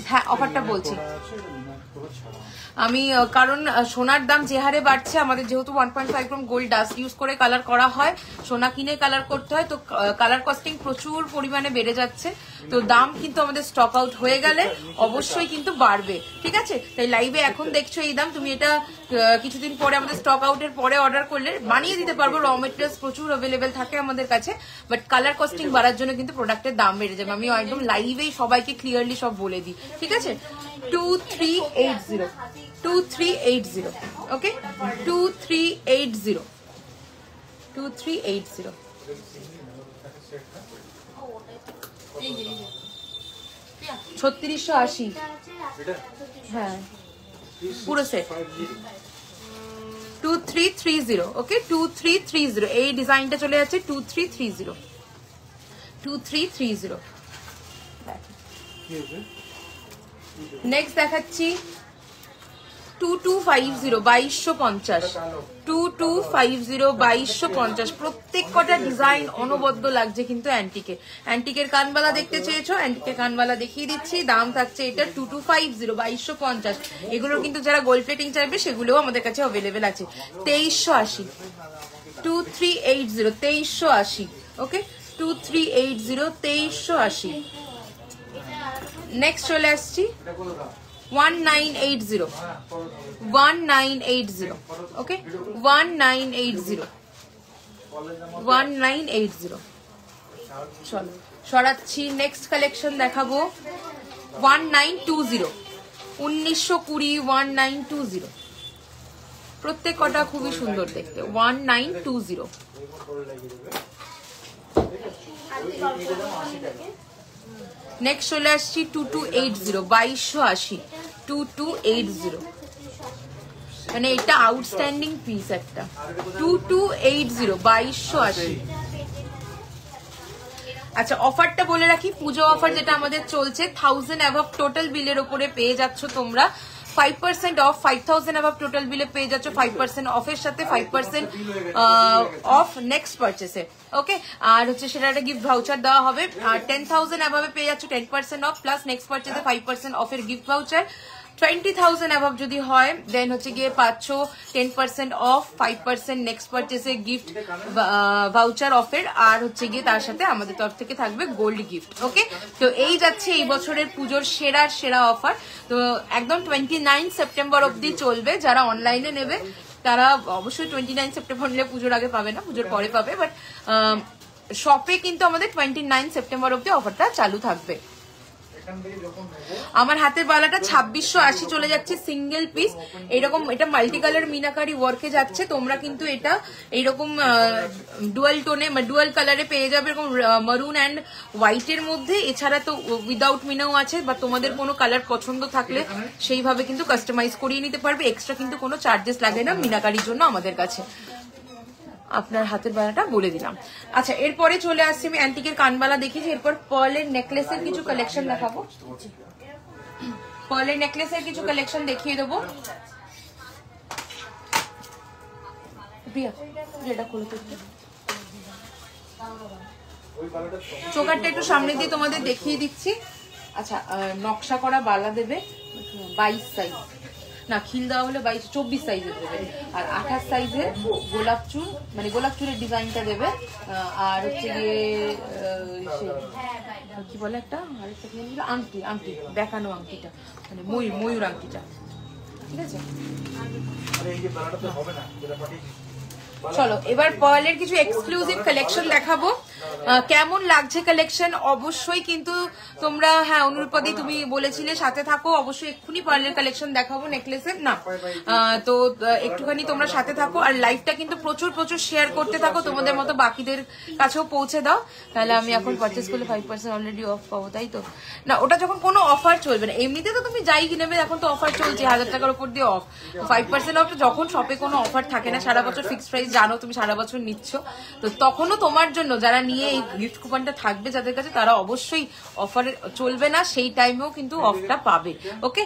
হ্যাঁ অফারটা বলছি আমি, কারণ সোনার দাম যে হারে বাড়ছে, আমাদের যেহেতু 1.5 গ্রাম গোল্ড ডাস্ট ইউজ করে কালার করা হয়, সোনা কিনে কালার করতে হয়, তো কালার কস্টিং প্রচুর পরিমাণে বেড়ে যাচ্ছে। তো দাম কিন্তু আমাদের স্টক আউট হয়ে গেলে অবশ্যই কিন্তু বাড়বে, ঠিক আছে? তাই লাইভে এখন দেখছো এই দাম, তুমি এটা কিছুদিন পরে আমাদের স্টক আউটের পরে অর্ডার করলে বানিয়ে দিতে পারবো। র মেটেরিয়ালস প্রচুর অ্যাভেলেবেল থাকে আমাদের কাছে, বাট কালার কস্টিং বাড়ার জন্য কিন্তু প্রোডাক্টের দাম বেড়ে যাবে। আমি একদম লাইভেই সবাইকে ক্লিয়ারলি সব বলে দিই, ঠিক আছে? 2380 2380, ওকে 2380 2380। 3680, হ্যাঁ পুরো সেট 2330, ওকে 2330। এই ডিজাইনটা চলে যাচ্ছে 2330 2330। নেক্সট দেখাচ্ছি 2250 2250 2250 2250। প্রত্যেক কটা ডিজাইন অনবদ্য লাগছে কিন্তু অ্যান্টিকে। অ্যান্টিকের কানবালা দেখতে চেয়েছো, অ্যান্টিকের কানবালা দেখিয়ে দিচ্ছি। দাম থাকছে এটা 2250 2250। এগুলোর কিন্তু যারা গোল্ড প্লেটিং চাইবে সেগুলোও আমাদের কাছে অ্যাভেলেবেল আছে। 2380 2380 2380, ওকে 2380 2380। নেক্সট চলে আসছি 1980 1980, ওকে 1980 1980। চলো সরাচ্ছি, নেক্সট কালেকশন দেখাবো 1920 1920 1920। প্রত্যেক কটা খুবই সুন্দর দেখতে। 1920। নেক্সট চলে আসছি 2280 2280 2280। মানে এটা আউটস্ট্যান্ডিং পিস একটা। 2280 2280। আচ্ছা অফারটা বলে রাখি, পুজো অফার যেটা আমাদের চলছে, 1000 অ্যাভাব টোটাল বিলের ওপরে পেয়ে যাচ্ছ তোমরা 5% অফ। 5000 অ্যাভাব টোটাল বিলে পেয়ে যাচ্ছ 5% অফের সাথে 5% অফ নেক্সট পারচেসে, ওকে। আর হচ্ছে সেটা একটা গিফট ভাউচার দেওয়া হবে। আর 10,000 অ্যাভাবে পেয়ে যাচ্ছ 10% অফ প্লাস নেক্সট পারচেসে 5% অফের গিফট ভাউচার। 20,000 অ্যাভাব যদি হয় দেন হচ্ছে গিয়ে পাচ্ছ 10% অফ, 5% নেক্সট পারচেসে গিফট ভাউচার অফের, আর হচ্ছে গিয়ে তার সাথে আমাদের তরফ থেকে থাকবে গোল্ড গিফট, ওকে। তো এই যাচ্ছে এই বছরের পুজোর সেরা অফার। তো একদম 29 সেপ্টেম্বর অবধি চলবে। যারা অনলাইনে নেবে তারা অবশ্যই 29 সেপ্টেম্বর নিলে পুজোর আগে পাবে না, পুজোর পরে পাবে, বাট শপে কিন্তু আমাদের 29 সেপ্টেম্বর অবধি অফারটা চালু থাকবে। আমার হাতের বালাটা 2680 চলে যাচ্ছে সিঙ্গেল পিস। এরকম এটা মাল্টি কালার মিনাকারি ওয়ার্কে যাচ্ছে। তোমরা কিন্তু এটা এইরকম ডুয়াল টোনে ডুয়াল কালারে পেয়ে যাবে, এরকম মারুন অ্যান্ড হোয়াইটের মধ্যে। এছাড়া তো উইদাউট মিনাও আছে, বা তোমাদের কোনো কালার পছন্দ থাকলে সেইভাবে কিন্তু কাস্টমাইজ করিয়ে নিতে পারবে। এক্সট্রা কিন্তু কোনো চার্জেস লাগে না মিনাকারির জন্য আমাদের কাছে। আপনার হাতের বালাটা বলে দিলাম। আচ্ছা এরপরে চলে আসছি, আমি অ্যান্টিকের কানবালা দেখিয়েছি, এরপর পার্লের নেকলেসের কিছু কালেকশন দেখাবো। পার্লের নেকলেসের কিছু কালেকশন দেখিয়ে দেবো। প্রিয়া এটা খুলে চোকারটা একটু সামনে দিয়ে তোমাদের দেখিয়ে দিচ্ছি। আচ্ছা নকশা করা বালা দেবে 22 সাইজ, না খিল দেওয়া হলে 24 সাইজের দেবে, আর 28 সাইজের গোলাপ চুল, মানে গোলাপ চুলের ডিজাইনটা দেবে। আর হচ্ছে গিয়ে কি বলে একটা আরেকটা আংটি, আংটি দেখানো আংটিটা, মানে ময়ূর আংটিটা, ঠিক আছে। চলো এবার পার্লের কিছু এক্সক্লুসিভ কালেকশন দেখাবো। কেমন লাগছে কালেকশন অবশ্যই কিন্তু তোমরা, হ্যাঁ অনুরূপদি তুমি বলেছিলে সাথে থাকো, অবশ্যই এক্ষুনি পার্লের কালেকশন দেখাবো নেকলেসের না, তো একটুখানি তোমরা সাথে থাকো আর লাইভটা কিন্তু প্রচুর প্রচুর শেয়ার করতে থাকো, তোমাদের মতো বাকিদের কাছেও পৌঁছে দাও। তাহলে আমি এখন পারচেস করলে 5% অলরেডি অফ পাবো, তাই তো? না, ওটা যখন কোনো অফার চলবে না, এমনিতে তো তুমি যাই কিনেবে, এখন তো অফার চলছে 1000 টাকার উপর দিয়ে অফ, 5% অফ যখন শপে কোনো অফার থাকে না, সারা বছর ফিক্সড প্রাইস জানো তুমি সারা বছর নিচ্ছ, তো তখনও তোমার জন্য যারা নিয়ে এই গিফট কুপনটা থাকবে যাদের কাছে, তারা অবশ্যই অফার চলবে না সেই টাইমেও কিন্তু অফটা পাবে। ওকে,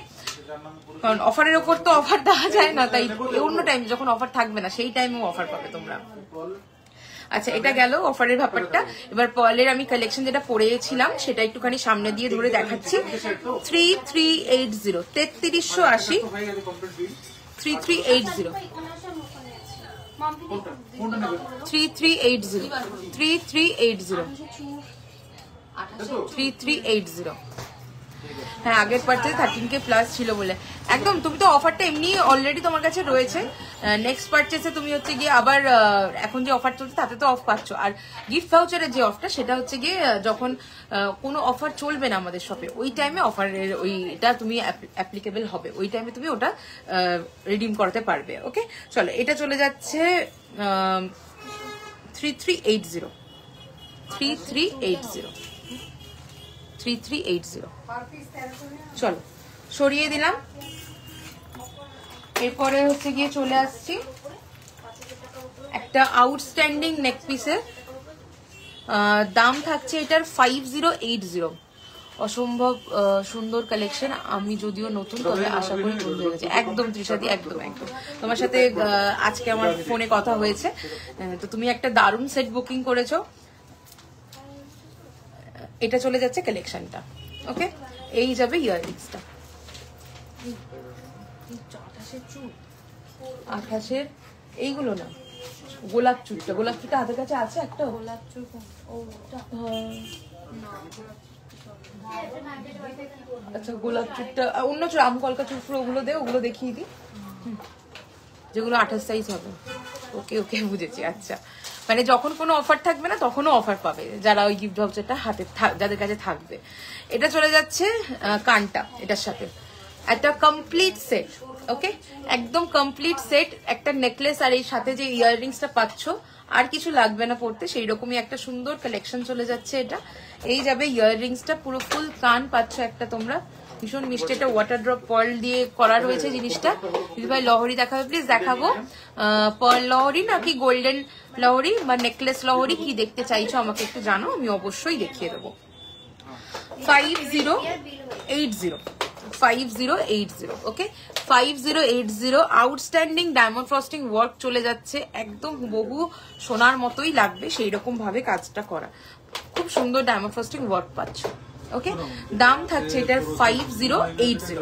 কারণ অফারের ওপর তো অফার দেওয়া যায় না, তাই অন্য টাইম যখন অফার থাকবে না সেই টাইমেও অফার পাবে তোমরা। আচ্ছা, এটা গেল অফারের ব্যাপারটা। এবার পার্লের আমি কালেকশন যেটা পরেছিলাম সেটা একটুখানি সামনে দিয়ে ধরে দেখাচ্ছি। 3380 3380 3380 3380 3380। হ্যাঁ, আগের পার্চেস 13K প্লাস ছিল বলে একদম, তুমি তো অফারটা এমনি অলরেডি তোমার কাছে রয়েছে, নেক্সট পার্চেসে তুমি হচ্ছে গিয়ে আবার এখন যে অফার চলছে তাতে তো অফ পাচ্ছ, আর গিফট ভাউচারের যে অফটা সেটা হচ্ছে গিয়ে যখন কোনো অফার চলবে না আমাদের শপে ওই টাইমে অফারের ওইটা তুমি অ্যাপ্লিকেবল হবে, ওই টাইমে তুমি ওটা রিডিম করাতে পারবে। ওকে, চলো এটা চলে যাচ্ছে 3380 3380। চলো সরিয়ে দিলাম। এরপরে হচ্ছে গিয়ে চলে আসছি একটা আউটস্ট্যান্ডিং নেক পিসের, দাম থাকছে এটার 5080। অসম্ভব সুন্দর কালেকশন, আমি যদিও নতুন তবে আশা করি বন্ধু হয়ে গেছে একদম তৃষাদি, একদম একদম তোমার সাথে আজকে আমার ফোনে কথা হয়েছে, তো তুমি একটা দারুণ সেট বুকিং করেছো। এটা চলে যাচ্ছে কালেকশনটা। ওকে, এই যাবে ইয়াররিংসটা 28-এর, এইগুলো না গোলাপ চুলটা, গোলাপ চুলটা হাতের কাছে আছে একটা, গোলাপ চুল আচ্ছা গোলাপ চুলটা অন্য চুল, আম কলকা চুল ওগুলো দে, ওগুলো দেখিয়ে দিই যেগুলো 28 সাইজ হবে। ওকে ওকে বুঝেছি। আচ্ছা, মানে যখন কোনো অফার থাকবে না তখনও অফার পাবে যারা ওই গিফট ভাউচারটা হাতে যাদের কাছে থাকবে। এটা চলে যাচ্ছে কানটা, এটার সাথে একটা কমপ্লিট সেট। ওকে, একদম কমপ্লিট সেট, একটা নেকলেস আর এই সাথে যে ইয়াররিংসটা পাচ্ছ, আর কিছু লাগবে না পড়তে, সেই রকমই একটা সুন্দর কালেকশন চলে যাচ্ছে এটা। এই যাবে ইয়াররিংসটা, পুরো ফুল কান পাচ্ছ একটা তোমরা, ভীষণ মিষ্টি একটা ওয়াটার ড্রপ পার্ল দিয়ে করা রয়েছে জিনিসটা। দিদি ভাই লহরি দেখাবে প্লিজ, দেখাবো পার্ল লহরি নাকি গোল্ডেন লহরি বা নেকলেস লহরি, কি দেখতে চাইছো আমাকে একটু জানো, আমি অবশ্যই দেখিয়ে দেবো। 5080 ওকে, 5080 আউটস্ট্যান্ডিং ডায়মন্ড ফ্রস্টিং ওয়ার্ক চলে যাচ্ছে, একদম বহু সোনার মতোই লাগবে সেই রকম ভাবে কাজটা করা, খুব সুন্দর ডায়মন্ড ফ্রস্টিং ওয়ার্ক পাচ্ছ। ওকে, দাম থাকছে এটার 5080।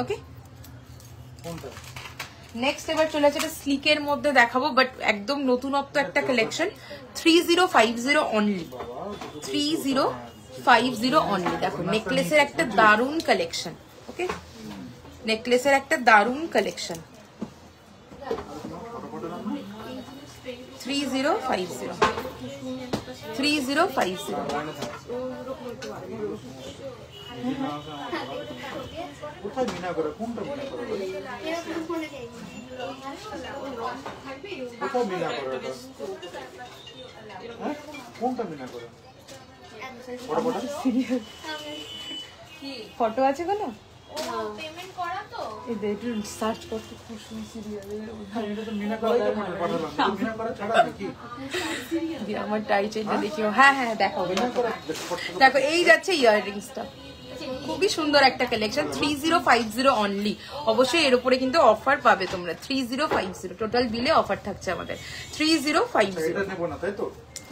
ওকে, নেক্সট এবার চলে আসছে এটা স্লিকের মধ্যে দেখাবো, বাট একদম নতুনত্ব একটা কালেকশন, 3050 অনলি, 3050 অনলি। দেখো নেকলেসের একটা দারুণ কালেকশন। ওকে, নেকলেসের একটা দারুণ কালেকশন, 3050 3050। কোথায় মিনা করে, কোনটা মিনা করে, কোথায় মিনা করে, কোনটা মিনা করে, ফটো আছে কোনো পেমেন্ট করা তো একটু সার্চ করতে, খুব সুন্দর সিরিয়াল আমার টাই চাইটা দেখিও। হ্যাঁ হ্যাঁ দেখো দেখো, এই যাচ্ছে ইয়াররিংসটা, খুবই সুন্দর একটা কালেকশন, 3050 অনলি। অবশ্যই এর উপরে কিন্তু অফার পাবে তোমরা, 3050 টোটাল বিলে অফার থাকছে আমাদের 3050।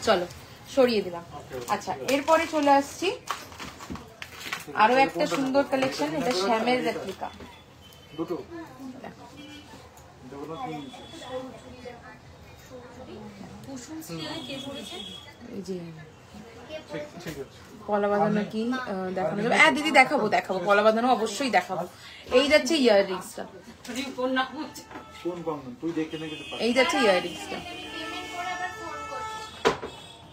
চলো সরিয়ে দিলাম। আচ্ছা, এরপরে চলে আসছি আরো একটা সুন্দর কালেকশন, এটা শ্যামের রেপ্লিকা। দুটো এই যে কলা বাঁধানো কি দেখানো যাবে? হ্যাঁ দিদি দেখাবো দেখাবো, কলা বাঁধানো অবশ্যই দেখাবো। এই যাচ্ছে ইয়াররিংসটা, এই যাচ্ছে ইয়াররিংসটা,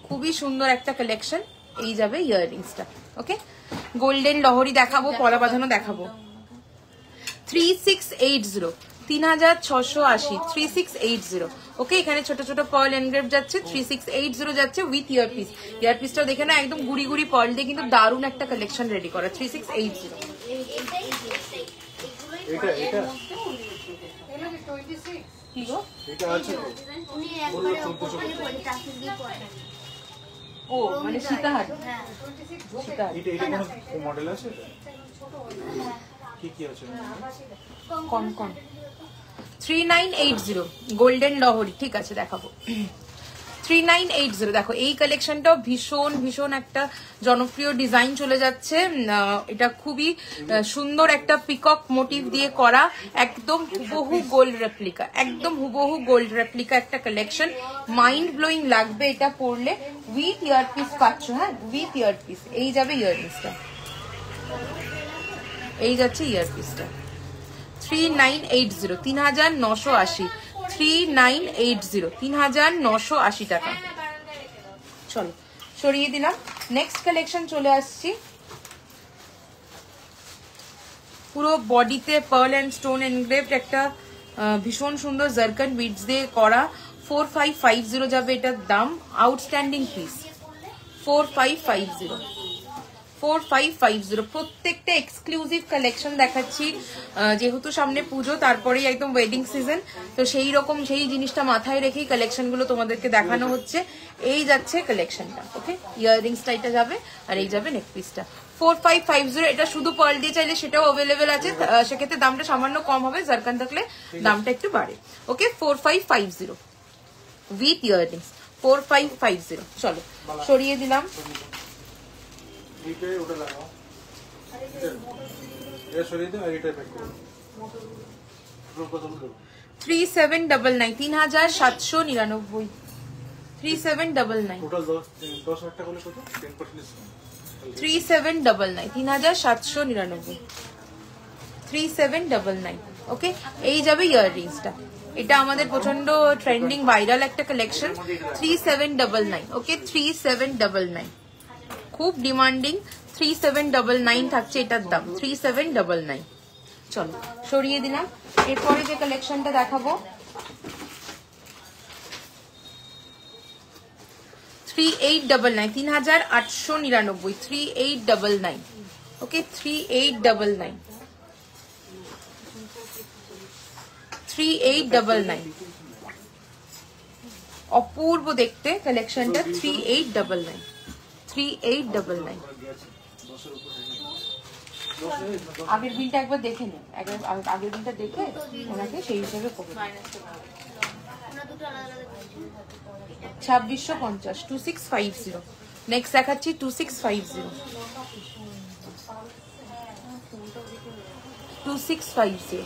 খুবই সুন্দর একটা কালেকশন। এই যাবে ইয়াররিংসটা। ওকে, গোল্ডেন লহরি দেখাবো, পলা বাঁধানো দেখাবো। 3680, 3680, 3680। ওকে, এখানে ছোট ছোট পার্ল এনগ্রেভ যাচ্ছে, 3680 যাচ্ছে উইথ ইয়ারপিস। ইয়ারপিসটাও দেখে না, একদম গুড়ি গুড়ি পার্ল দিয়ে কিন্তু দারুণ একটা কালেকশন রেডি করা। 3680। এটা এটা কি গো? এটা আছে তো উনি একবারে ওখানে পড়ে টাকি দিয়ে পড়ে। ও মানে সীতাহার। হ্যাঁ সীতাহার। এটা এটা কোন মডেল আছে? কি কি আছে? কন কন 3980 গোল্ডেন লহরি। ঠিক আছে, দেখাবো। 3980 দেখো, এই কালেকশনটাও ভীষণ ভীষণ একটা জনপ্রিয় ডিজাইন চলে যাচ্ছে। এটা খুবই সুন্দর একটা পিকক মোটিভ দিয়ে করা, একদম হুবহু গোল্ড রেপ্লিকা, একদম হুবহু গোল্ড রেপ্লিকা একটা কালেকশন। মাইন্ড ব্লোয়িং লাগবে এটা পরলে। উইথ ইয়ারপিস পাচ্ছ, হ্যাঁ উইথ ইয়ারপিস। এই যাবে ইয়ারপিসটা, এই যাচ্ছে ইয়ারপিসটা। 3980, 3980, 3980, 3980 টাকা। চলো সরিয়ে দিলাম। নেক্সট কালেকশন চলে আসছি। পুরো বডিতে পার্ল অ্যান্ড স্টোন এনগ্রেভড একটা ভীষণ সুন্দর জারকান বিডস দিয়ে করা। 4550 যাবে এটার দাম। Outstanding piece. 4550, 4550। প্রত্যেকটা এক্সক্লুসিভ কালেকশন দেখাচ্ছি, যেহেতু সামনে পুজো, তারপরেই একদম ওয়েডিং সিজন, তো সেই রকম সেই জিনিসটা মাথায় রেখেই কালেকশন গুলো তোমাদেরকে দেখানো হচ্ছে। এই যাচ্ছে কালেকশনটা। ওকে, ইয়াররিংসটা এটা যাবে, আর এই যাবে নেকপিসটা। 4550। এটা শুধু পার্ল দিয়ে চাইলে সেটাও অ্যাভেলেবেল আছে, সেক্ষেত্রে দামটা সামান্য কম হবে, জারকান থাকলে দামটা একটু বাড়ে। ওকে, 4550 উইথ ইয়াররিংস। 4550। চলো সরিয়ে দিলাম। এইটাই ওটা লাগাও, এটা সরিয়ে দাও, আর এটা প্যাক করো। রূপ কত বলছো? 3799, 3799, 3799, টোটাল 10 টাকা করলে কত? 10% ডিসকাউন্ট। 3799, 3799, 3799। ওকে, এই যাবে ইয়াররিংসটা। এটা আমাদের প্রচন্ড ট্রেন্ডিং ভাইরাল একটা কালেকশন। 3799। ওকে, 3799 খুব ডিমান্ডিং। 3799 থাকছে এটার দাম। 3799। চলো সরিয়ে দিলাম। এরপরে যে কালেকশনটা দেখাবো, 3899, 3899, 3899। ওকে, 3899, 3899। অপূর্ব দেখতে কালেকশনটা। 3899, 3899। আগের বিলটা একবার দেখে নিন, আগের বিলটা দেখে ওনাকে সেই হিসেবে করবে। 2650, 2650। নেক্সট দেখাচ্ছি 2650, 2650,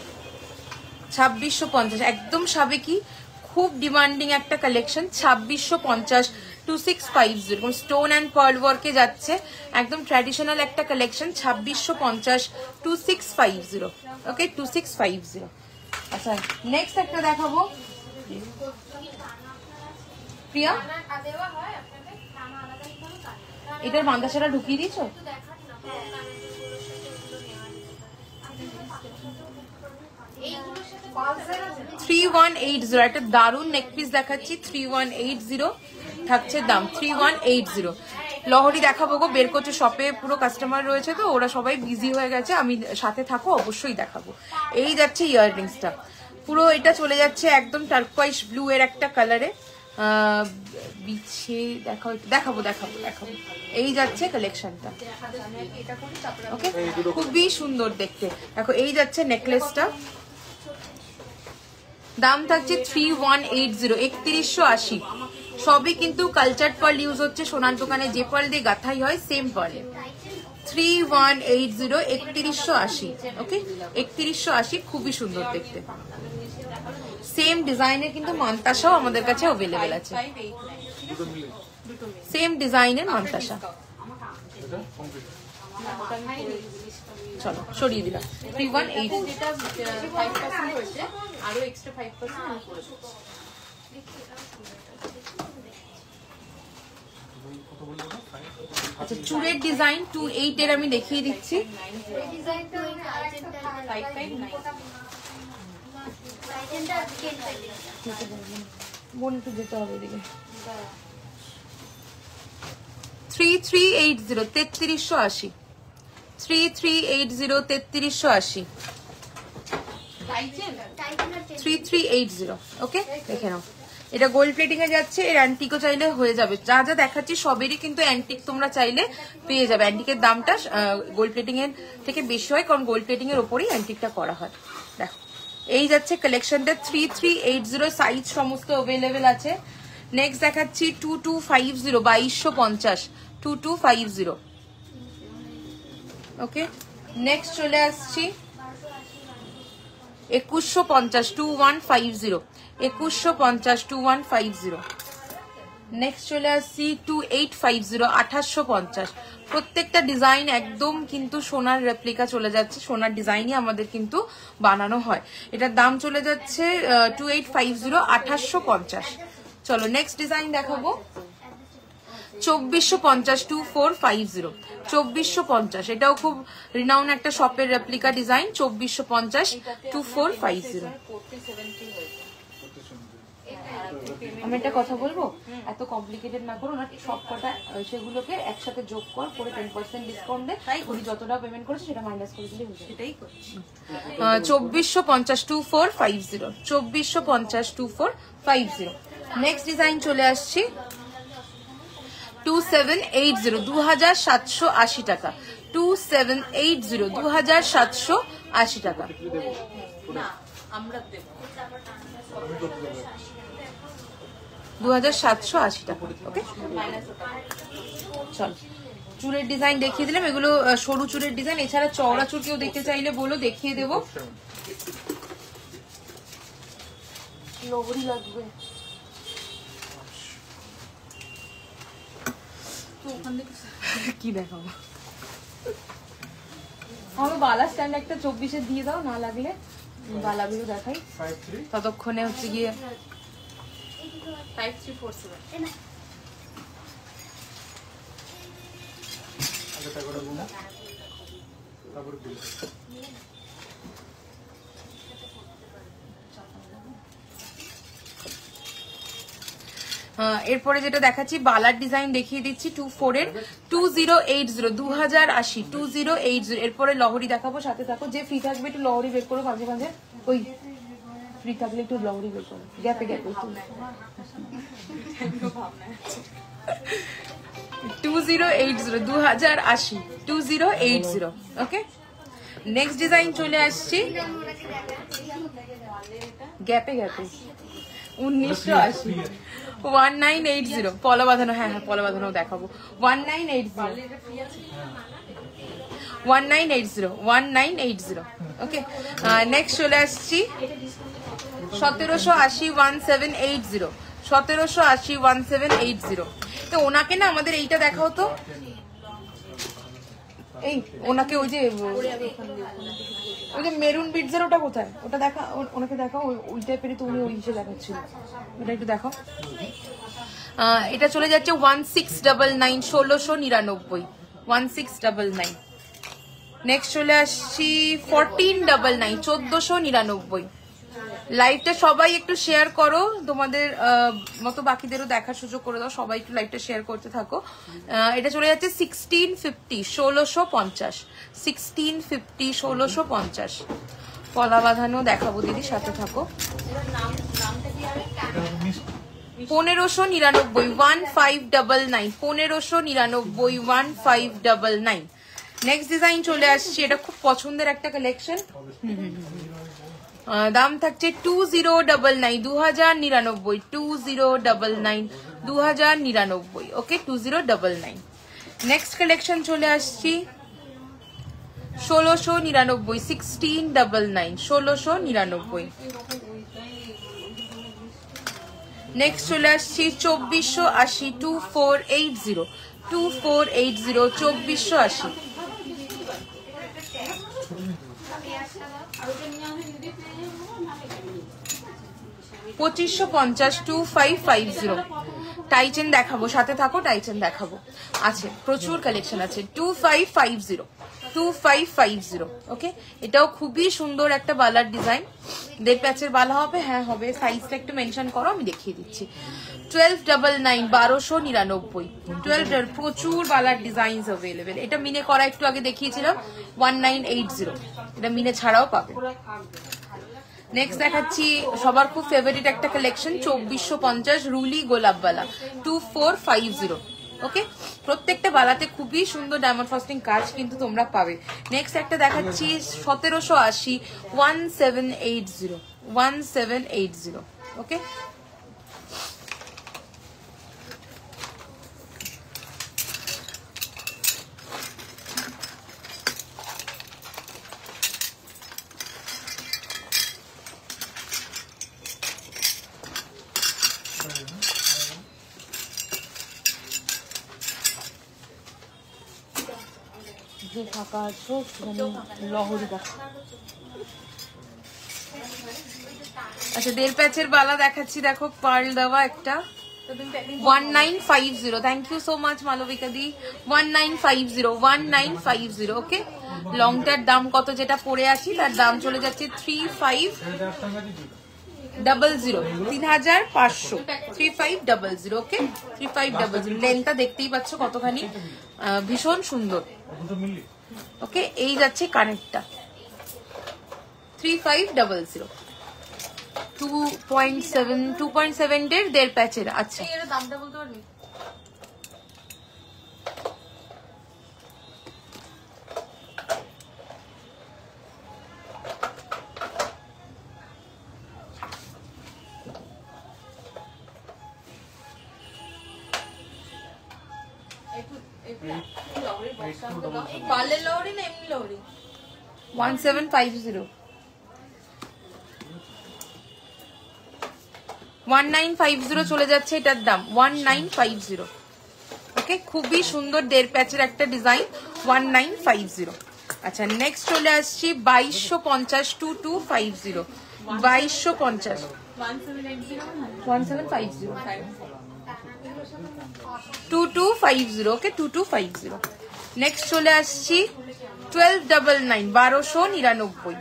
2650। একদম সাবেকি, খুব ডিমান্ডিং একটা কালেকশন। 2650, 2650। স্টোন অ্যান্ড পার্ল ওয়ার্কে যাচ্ছে, একদম ট্র্যাডিশনাল একটা কালেকশন। 2650, 2650। ওকে, 2650। আচ্ছা, নেক্সট একটা দেখাবো। প্রিয়া, এটার মান্দাসারা ঢুকিয়ে দিয়েছো? 3180, একটা দারুন নেকপিস দেখাচ্ছি। 3180 থাকছে দাম। 3180। লহরি দেখাবো গো, বের করছে শপে, পুরো কাস্টমার রয়েছে তো, ওরা সবাই বিজি হয়ে গেছে। আমি সাথে থাকো, অবশ্যই দেখাবো। এই যাচ্ছে ইয়াররিংসটা। পুরো এটা চলে যাচ্ছে একদম টার্কোয়াইজ ব্লু এর একটা কালারে। বিছে দেখাবো। এই যাচ্ছে কালেকশনটা। ওকে, খুবই সুন্দর দেখতে। দেখো, এই যাচ্ছে নেকলেসটা। দাম থাকছে 3180, 3180। সবই কিন্তু কালচার পার্ল ইউজ হচ্ছে। সোনার দোকানে যে পার্ল দিয়ে গাঁথাই হয় সেম পার্লে। 3180, 3180। ওকে, 3180, খুবই সুন্দর দেখতে। সেম ডিজাইনের কিন্তু মান্তাসাও আমাদের কাছে অ্যাভেলেবেল আছে। সেম ডিজাইনের মান্তাসা। চলো সরিয়ে দিলাম। 3180, যেটা 5% হয়েছে, আরো এক্সট্রা 5% আমি করে দিচ্ছি। আচ্ছা চুলের ডিজাইন 28 এর আমি দেখিয়ে দিচ্ছি। এই ডিজাইনটা ওই আর্জেন্টার 559 বোন একটু যেতে হবে এদিকে। 3380 3380 3380 3380 3380 ওকে দেখে নাও। এটা গোল্ড প্লেটিং এ যাচ্ছে, এর অ্যান্টিকও চাইলে হয়ে যাবে। যা যা দেখাচ্ছি সবেরই কিন্তু অ্যান্টিক তোমরা চাইলে পেয়ে যাবে। অ্যান্টিকের দামটা গোল্ড প্লেটিং এর থেকে বেশি হয়, কারণ গোল্ড প্লেটিং এর উপরেই অ্যান্টিকটা করা হয়। দেখো এই যাচ্ছে কালেকশনটা 3380, সাইজ সমস্ত অ্যাভেলেবেল আছে। নেক্সট দেখাচ্ছি 2250 2250 2250 ওকে। নেক্সট চলে আসছি 2150 2150 2150 2150। নেক্সট চলে আসছি 2850 2850। প্রত্যেকটা ডিজাইন একদম কিন্তু সোনার রেপ্লিকা চলে যাচ্ছে, সোনার ডিজাইনই আমাদের কিন্তু বানানো হয়। এটার দাম চলে যাচ্ছে 2850 2850। চলো নেক্সট ডিজাইন দেখাবো 2450 2450 2450। এটাও খুব রিনাউন একটা শপের রেপ্লিকা ডিজাইন 2450 2450। আমি একটা কথা বলবো, এত কমপ্লিকেটেড না করো না, সব কটা সেগুলোকে একসাথে যোগ করে 10% ডিসকাউন্ট দে, ওই যতটা পেমেন্ট করেছে সেটা মাইনাস করে দিলে হয়ে যাবে। সেটাই করছি। 2450 2450 2450 2450। নেক্সট ডিজাইন চলে আসছি 2780 2780 টাকা 2780 2780 টাকা। আমরা দেব 2780 টাকা ওকে। চল চুলের ডিজাইন দেখিয়ে দিলাম, এগুলো সরু চুলের ডিজাইন। এছাড়া চওড়া চুল কেউ দেখতে চাইলে বলো, দেখিয়ে দেবো। লহরি লাগবে কি দেখাবো? আমি বালা স্ট্যান্ড একটা 24 দিয়ে দাও, না লাগলে বালাগুলো দেখাই। ততক্ষণে হচ্ছে গিয়ে 5347। এরপরে যেটা দেখাচ্ছি বালার ডিজাইন দেখিয়ে দিচ্ছি 24 এর 2080 2080 2080। এরপরে লহরি দেখাবো, সাথে থাকো। যে ফ্রি থাকবে একটু লহরি বের করো মাঝে মাঝে, ওই ফ্রি থাকলে একটু লহরি বের করো গ্যাপে গ্যাপে। 2080 2080 2080 ওকে। নেক্সট ডিজাইন চলে আসছি গ্যাপে গ্যাপে 1980 1980 পলা বাঁধানো। হ্যাঁ হ্যাঁ পলা বাঁধানো দেখাবো 1980 1980 ওকে। নেক্সট চলে আসছি 1780 1780 1780 1780। তো ওনাকে না আমাদের এইটা দেখাও তো, এই ওনাকে ওই যে মেরুন বিটসের ওটা কোথায়, ওটা দেখা, ওনাকে দেখাও। ওই টাইপেরই তো উনি ওই হিসেবে দেখাচ্ছিল, ওটা একটু দেখাও। এটা চলে যাচ্ছে 1699 1699 1699। নেক্সট চলে আসছি 1499 1499। লাইভটা সবাই একটু শেয়ার করো, তোমাদের মতো বাকিদেরও দেখার সুযোগ করে দাও। সবাই একটু লাইভটা শেয়ার করতে থাকো। এটা চলে যাচ্ছে 1650 1650 1650 1650। পলা বাঁধানো দেখাবো দিদি, সাথে থাকো। 1599 1599 1599 1599। নেক্সট ডিজাইন চলে আসছে, এটা খুব পছন্দের একটা কালেকশন। দাম থাকছে 2099 2099 2099 2099 ওকে 2099। নেক্সট কালেকশন চলে আসছি 1699 1699 1699। নেক্সট চলে আসছি 2480 2480 2480 2480। 2550 2550 টাইচেন দেখাবো, সাথে থাকো, টাইচেন দেখাবো। আছে প্রচুর কালেকশন আছে। 2550 ওকে, এটাও খুবই সুন্দর একটা বালার ডিজাইন। 1.5 প্যাচের বালা হবে? হ্যাঁ হবে। সাইজটা একটু মেনশন করো, আমি দেখিয়ে দিচ্ছি। 1299 1299 12 প্রচুর বালার ডিজাইনস अवेलेबल। এটা মিনে করা একটু আগে দেখিয়েছিলাম 1980, এটা মিনে ছাড়াও পাবে। নেক্সট দেখাচ্ছি সবার খুব ফেভারিট একটা কালেকশন 2450 রুলি গোলাপবালা 2450 ওকে। প্রত্যেকটা বালাতে খুবই সুন্দর ডায়মন্ড ফস্টিং কাজ কিন্তু তোমরা পাবে। নেক্সট একটা দেখাচ্ছি 1780 1780 ওকে। ফাঁকা আছো লহরি দেখা। আচ্ছা 1.5 প্যাচের বালা দেখাচ্ছি, দেখো পার্ল দেওয়া একটা 1950। Thank you so much Malabika দি। 1950 ওকে। লংটার দাম কত যেটা পরে আছি তার দাম চলে যাচ্ছে 3500 3500 ওকে। 3500 লেন্থটা দেখতেই পাচ্ছ কতখানি, ভীষণ সুন্দর ওকে। এই যাচ্ছে কানেক্টটা 3500 2.7 এর 1.5 প্যাচের। আচ্ছা এর দামটা বলতে পারবি? পার্লের লহরি না এমনি লহরি? 1750 1950 চলে যাচ্ছে এটার দাম 1950 ওকে। খুবই সুন্দর 1.5 প্যাচের একটা ডিজাইন 1950। আচ্ছা নেক্সট চলে আসছি 2250 2250 2250 1750 2250 ওকে 2250। নেক্সট চলে আসছি 1299 1299।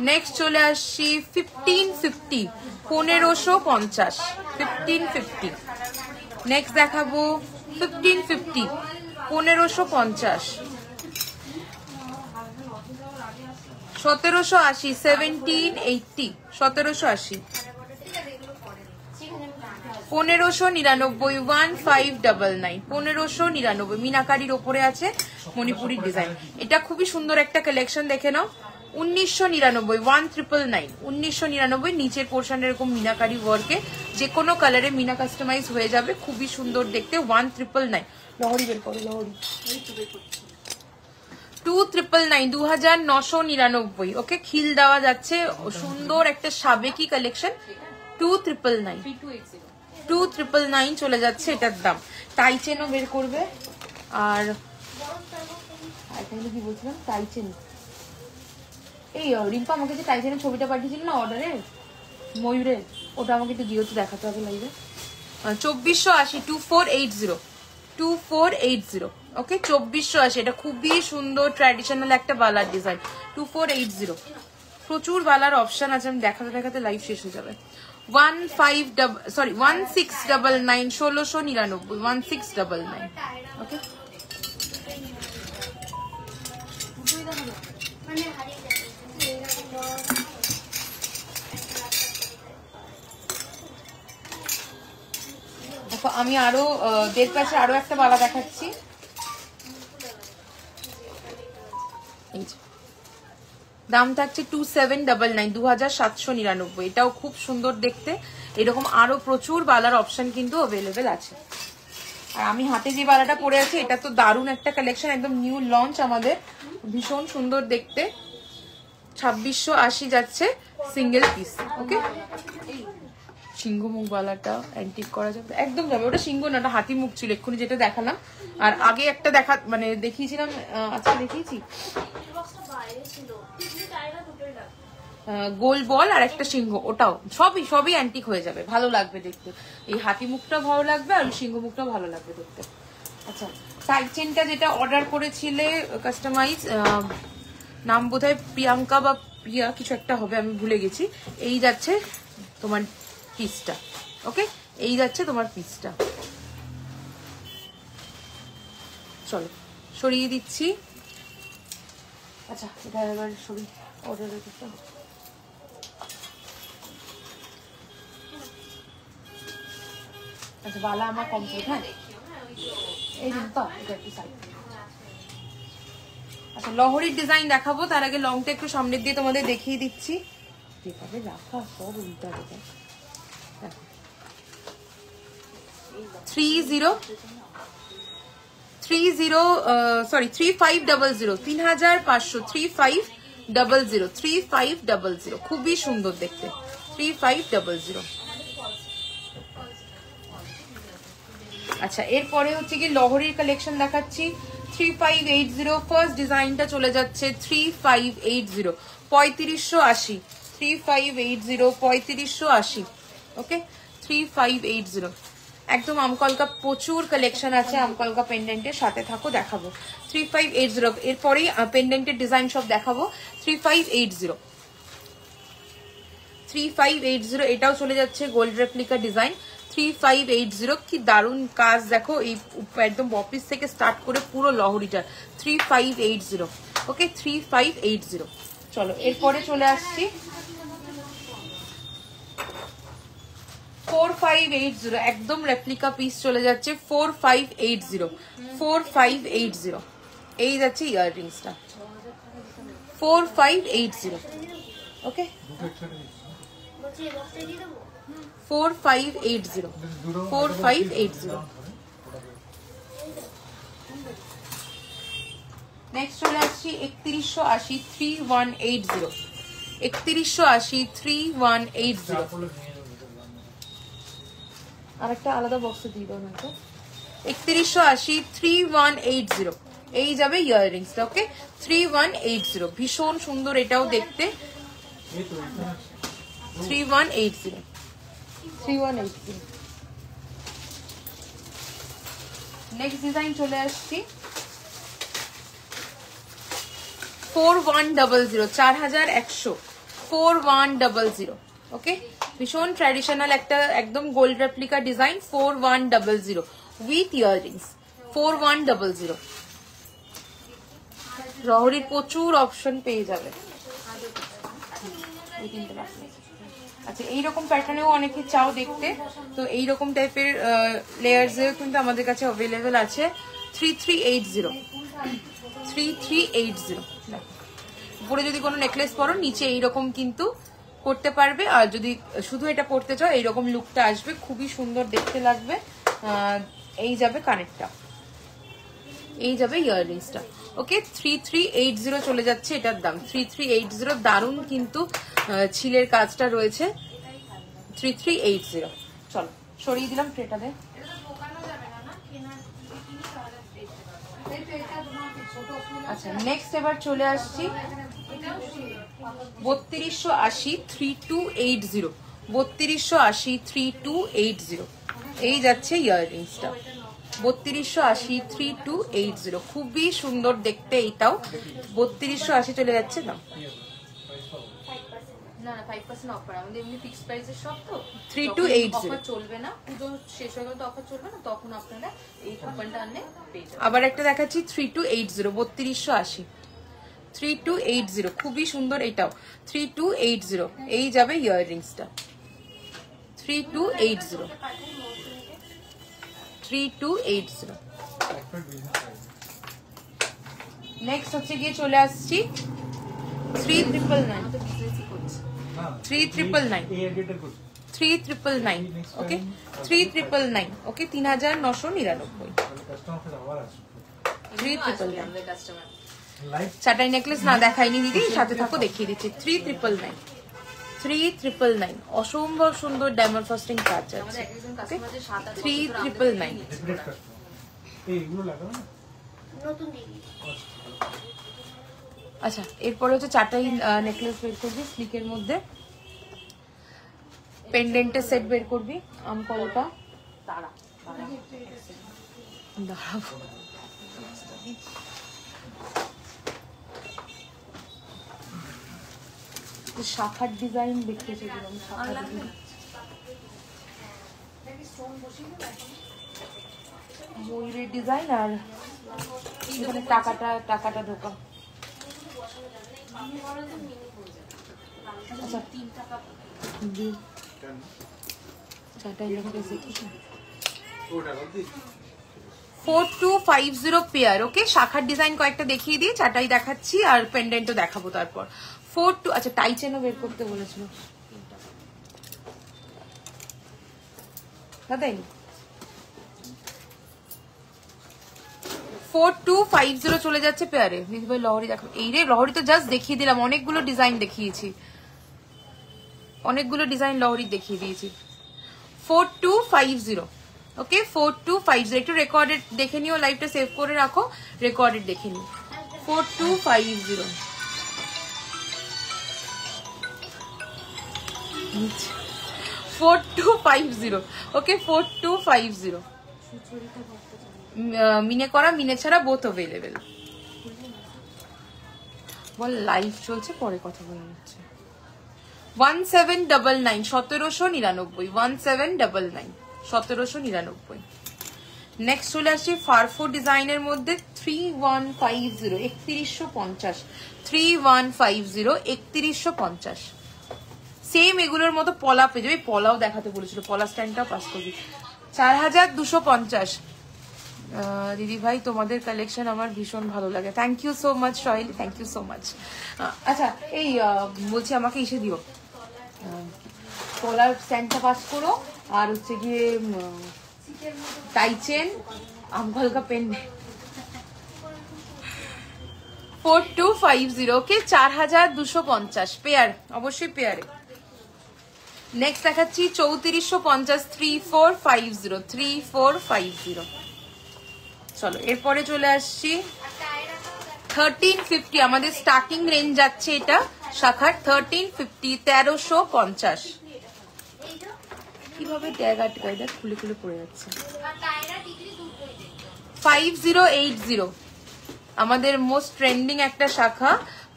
নেক্সট চলে আসছি 1550 1550 1550। নেক্সট দেখাবো 1550 1550 1780 1780 1780 1599 1599 1599 মিনাকারির ওপরে আছে মণিপুরি ডিজাইন। এটা খুবই সুন্দর একটা কালেকশন, দেখে নাও। 1999 1999 1999 নিচের পোর্শন এরকম মিনাকারি ওয়ার্কে যে কোনো কালারে মিনা কাস্টমাইজ হয়ে যাবে, খুবই সুন্দর দেখতে। 1999 লহরি বের করো লহরি 2999 2999 ওকে। খিল দেওয়া যাচ্ছে, সুন্দর একটা সাবেকি কালেকশন 2999 2999 চলে যাচ্ছে এটার দাম। টাইচেনও বের করবে। আর কি বলছিলাম, টাইচেন এই রিম্পা আমাকে যে টাইচেনের ছবিটা পাঠিয়েছিল না অর্ডারের ময়ূরের, ওটা আমাকে একটু দিও তো, দেখাতে হবে লাইভে। 2480 2480 2480 ওকে 2480। এটা খুবই সুন্দর ট্র্যাডিশনাল একটা বালার ডিজাইন 2480। প্রচুর বালার অপশন আছে, আমি দেখাতে দেখাতে লাইভ শেষ হয়ে যাবে। 1699 1699 1699 ওকে। দেখো আমি আরো 1.5 প্যাচে আরো একটা বালা দেখাচ্ছি। দাম থাকছে 2799 2799। এটাও খুব সুন্দর দেখতে। এরকম আরো প্রচুর বালার অপশন কিন্তু অ্যাভেলেবেল আছে। আর আমি হাতে যে বালাটা পরে আছি এটা তো দারুণ একটা কালেকশন, একদম নিউ লঞ্চ আমাদের, ভীষণ সুন্দর দেখতে। 2680 যাচ্ছে সিঙ্গেল পিস ওকে। সিংহ মুখ বালাটা অ্যান্টিক করা যাবে, একদম যাবে। ওটা সিংহ না, ওটা হাতি মুখ ছিল এক্ষুনি যেটা দেখালাম। আর আগে একটা দেখিয়েছিলাম, আজকে দেখিয়েছি গোল বল আর একটা সিংহ, ওটাও সবই অ্যান্টিক হয়ে যাবে, ভালো লাগবে দেখতে। এই হাতি মুখটা ভালো লাগবে আর সিংহ মুখটাও ভালো লাগবে দেখতে। আচ্ছা, সাইড চেনটা যেটা অর্ডার করেছিলে কাস্টমাইজ, নাম বোধহয় প্রিয়াঙ্কা বা প্রিয়া কিছু একটা হবে, আমি ভুলে গেছি। এই যাচ্ছে তোমার পিসটা, ওকে, এই যাচ্ছে তোমার পিসটা। চলো সরিয়ে দিচ্ছি। আচ্ছা, এটা এবার সরিয়ে অর্ডার করতে হবে। আচ্ছা, বালা আমার কমপ্লিট। হ্যাঁ, এই দিন তো এটা একটু সাইড। আচ্ছা, লহরির ডিজাইন দেখাবো, তার আগে লংটা একটু সামনের দিয়ে তোমাদের দেখিয়ে দিচ্ছি। যেভাবে রাখা সব উল্টা দেখায়। 3500 খুবই সুন্দর দেখতে। 3500। আচ্ছা, এরপরে হচ্ছে কি লহরির কালেকশন দেখাচ্ছি। 3580 ফার্স্ট ডিজাইনটা চলে যাচ্ছে 3580, 3580, 3580, 3580। ওকে, 3580 একদম আমকলকা, প্রচুর কালেকশন আছে আমকলকা পেন্ডেন্টের, সাথে থাকো দেখাবো। 3580 এরপরেই পেন্ডেন্টের ডিজাইন সব দেখাবো। 3580, 3580 এটাও চলে যাচ্ছে গোল্ড রেপ্লিকা ডিজাইন। 3580 কি দারুন কাজ দেখো, এই একদম অফিস থেকে স্টার্ট করে পুরো লহরিটা। 3580, ওকে, 3580। চলো এরপরে চলে আসছি 4580, একদম রেপ্লিকা পিস চলে যাচ্ছে 4580, 4580। এই যাচ্ছে ইয়াররিংসটা 4580, ওকে, 4580, 4580। নেক্সট চলে আসছি 3180, 3180, 3180, 3180। আরেকটা আলাদা বক্সে দিয়ে দাও না তো। 3180, 3180 এই যাবে ইয়াররিংসটা, ওকে, 3180 ভীষণ সুন্দর এটাও দেখতে। 3180, 3180। নেক্সট ডিজাইন চলে আসছি 4100, 4100, 4100, ওকে, ভীষণ ট্র্যাডিশনাল একটা একদম gold replica design. 4100 with earrings, 4100। রহরির প্রচুর অপশন পেয়ে যাবে। আচ্ছা, এইরকম প্যাটার্নেও অনেকে চাও দেখতে, তো এইরকম টাইপের লেয়ার্সেও কিন্তু আমাদের কাছে অ্যাভেলেবেল আছে। 3380, 3380। উপরে যদি কোনো নেকলেস পরো, নিচে এইরকম কিন্তু করতে পারবে, আর যদি শুধু এটা পরতে চাও এইরকম লুকটা আসবে, খুবই সুন্দর দেখতে লাগবে। এই যাবে কানেরটা, এই যাবে ইয়াররিংসটা, ওকে। 3380 চলে যাচ্ছে এটার দাম। 3380 দারুণ কিন্তু ছিলের কাজটা রয়েছে। 3380। চলো সরিয়ে দিলাম ট্রেটা দে। আচ্ছা, নেক্সট এবার চলে আসছি 3280, 3280, 3280, 3280 এই যাচ্ছে ইয়াররিংসটা। 3280, 3280 খুবই সুন্দর দেখতে এইটাও। 3280 চলে যাচ্ছে দাম। না না 5% অফার, আমাদের এমনি ফিক্সড প্রাইসের সব তো। 3280 অফার চলবে না, পুজো শেষ হয়ে গেলে তো অফার চলবে না, তখন আপনারা এই কুপনটা আনলে পেয়ে যাবেন। আবার একটা দেখাচ্ছি 3280, 3280, 3280 খুবই সুন্দর এটাও। 3280 এই যাবে ইয়াররিংসটা। 3280, 3280। নেক্সট হচ্ছে গিয়ে চলে আসছি 3999, 3999, 3999, ওকে, 3999, ওকে, 3999, 3999। চাটাই নেকলেস না দেখাইনি দিদি, সাথে থাকো দেখিয়ে দিচ্ছি। 3999, 3999 অসম্ভব সুন্দর ডায়মন্ড ফ্রস্টিং কাজ আছে। 3999। আচ্ছা এরপরে হচ্ছে চারটাই নেকলেস বের করবি স্লিকের মধ্যে, পেন্ডেন্টের সেট বের করবি, আমকলকা দাঁড়াবো শাখার ডিজাইন দেখতে চেয়েছিলাম, ময়ূরের ডিজাইন আর এখানে টাকাটা ঢোকা। আচ্ছা 4250 পেয়ার। ওকে শাখার ডিজাইন কয়েকটা দেখিয়ে দিয়ে চাটাই দেখাচ্ছি আর পেন্ডেন্টও দেখাবো তারপর। 42 আচ্ছা টাই চেনও বের করতে বলেছিল দাদাই। 4250 চলে যাচ্ছে পেয়ারে। ভাই লহরি দেখো, এই রে লহরি তো জাস্ট দেখিয়ে দিলাম, অনেকগুলো ডিজাইন দেখিয়েছি, অনেকগুলো ডিজাইন লহরি দেখিয়ে দিয়েছি। 4250 ওকে 4250 একটু রেকর্ডেড দেখে নিও, লাইভটা সেভ করে রাখো, রেকর্ডেড দেখে নিও। 4250 4250 ওকে 4250 মিনে করা মিনে ছাড়া বোথ অ্যাভেলেবেল। বল লাইভ চলছে পরে কথা বলা হচ্ছে। 1799 1799 1799 1799। নেক্সট চলে আসছি ফারফো ডিজাইনের মধ্যে 3150 3150 3150 3150। সেম এগুলোর মতো পলা পেয়ে যাবে, পলাও দেখাতে বলেছিল, পলা স্ট্যান্ডটাও পাস করবি। 4250 দিদি ভাই তোমাদের কালেকশন আমার ভীষণ ভালো লাগে, thank you so much Sohel, thank you so much. আচ্ছা এই বলছি আমাকে এসে দিও, পলার স্ট্যান্ডটা পাস করো আর হচ্ছে গিয়ে টাই চেন আমকলকা পেন। 4250 ওকে 4250 পেয়ার, অবশ্যই পেয়ারে। নেক্সট দেখাচ্ছি 3450 3450 3450। চলো এরপরে চলে আসছি 1350, আমাদের স্টার্টিং রেঞ্জ যাচ্ছে এটা শাখার 1350 1350। কিভাবে ট্যাগ আটকায় দেখ, খুলে খুলে পড়ে যাচ্ছে। 5080 আমাদের মোস্ট ট্রেন্ডিং একটা শাখা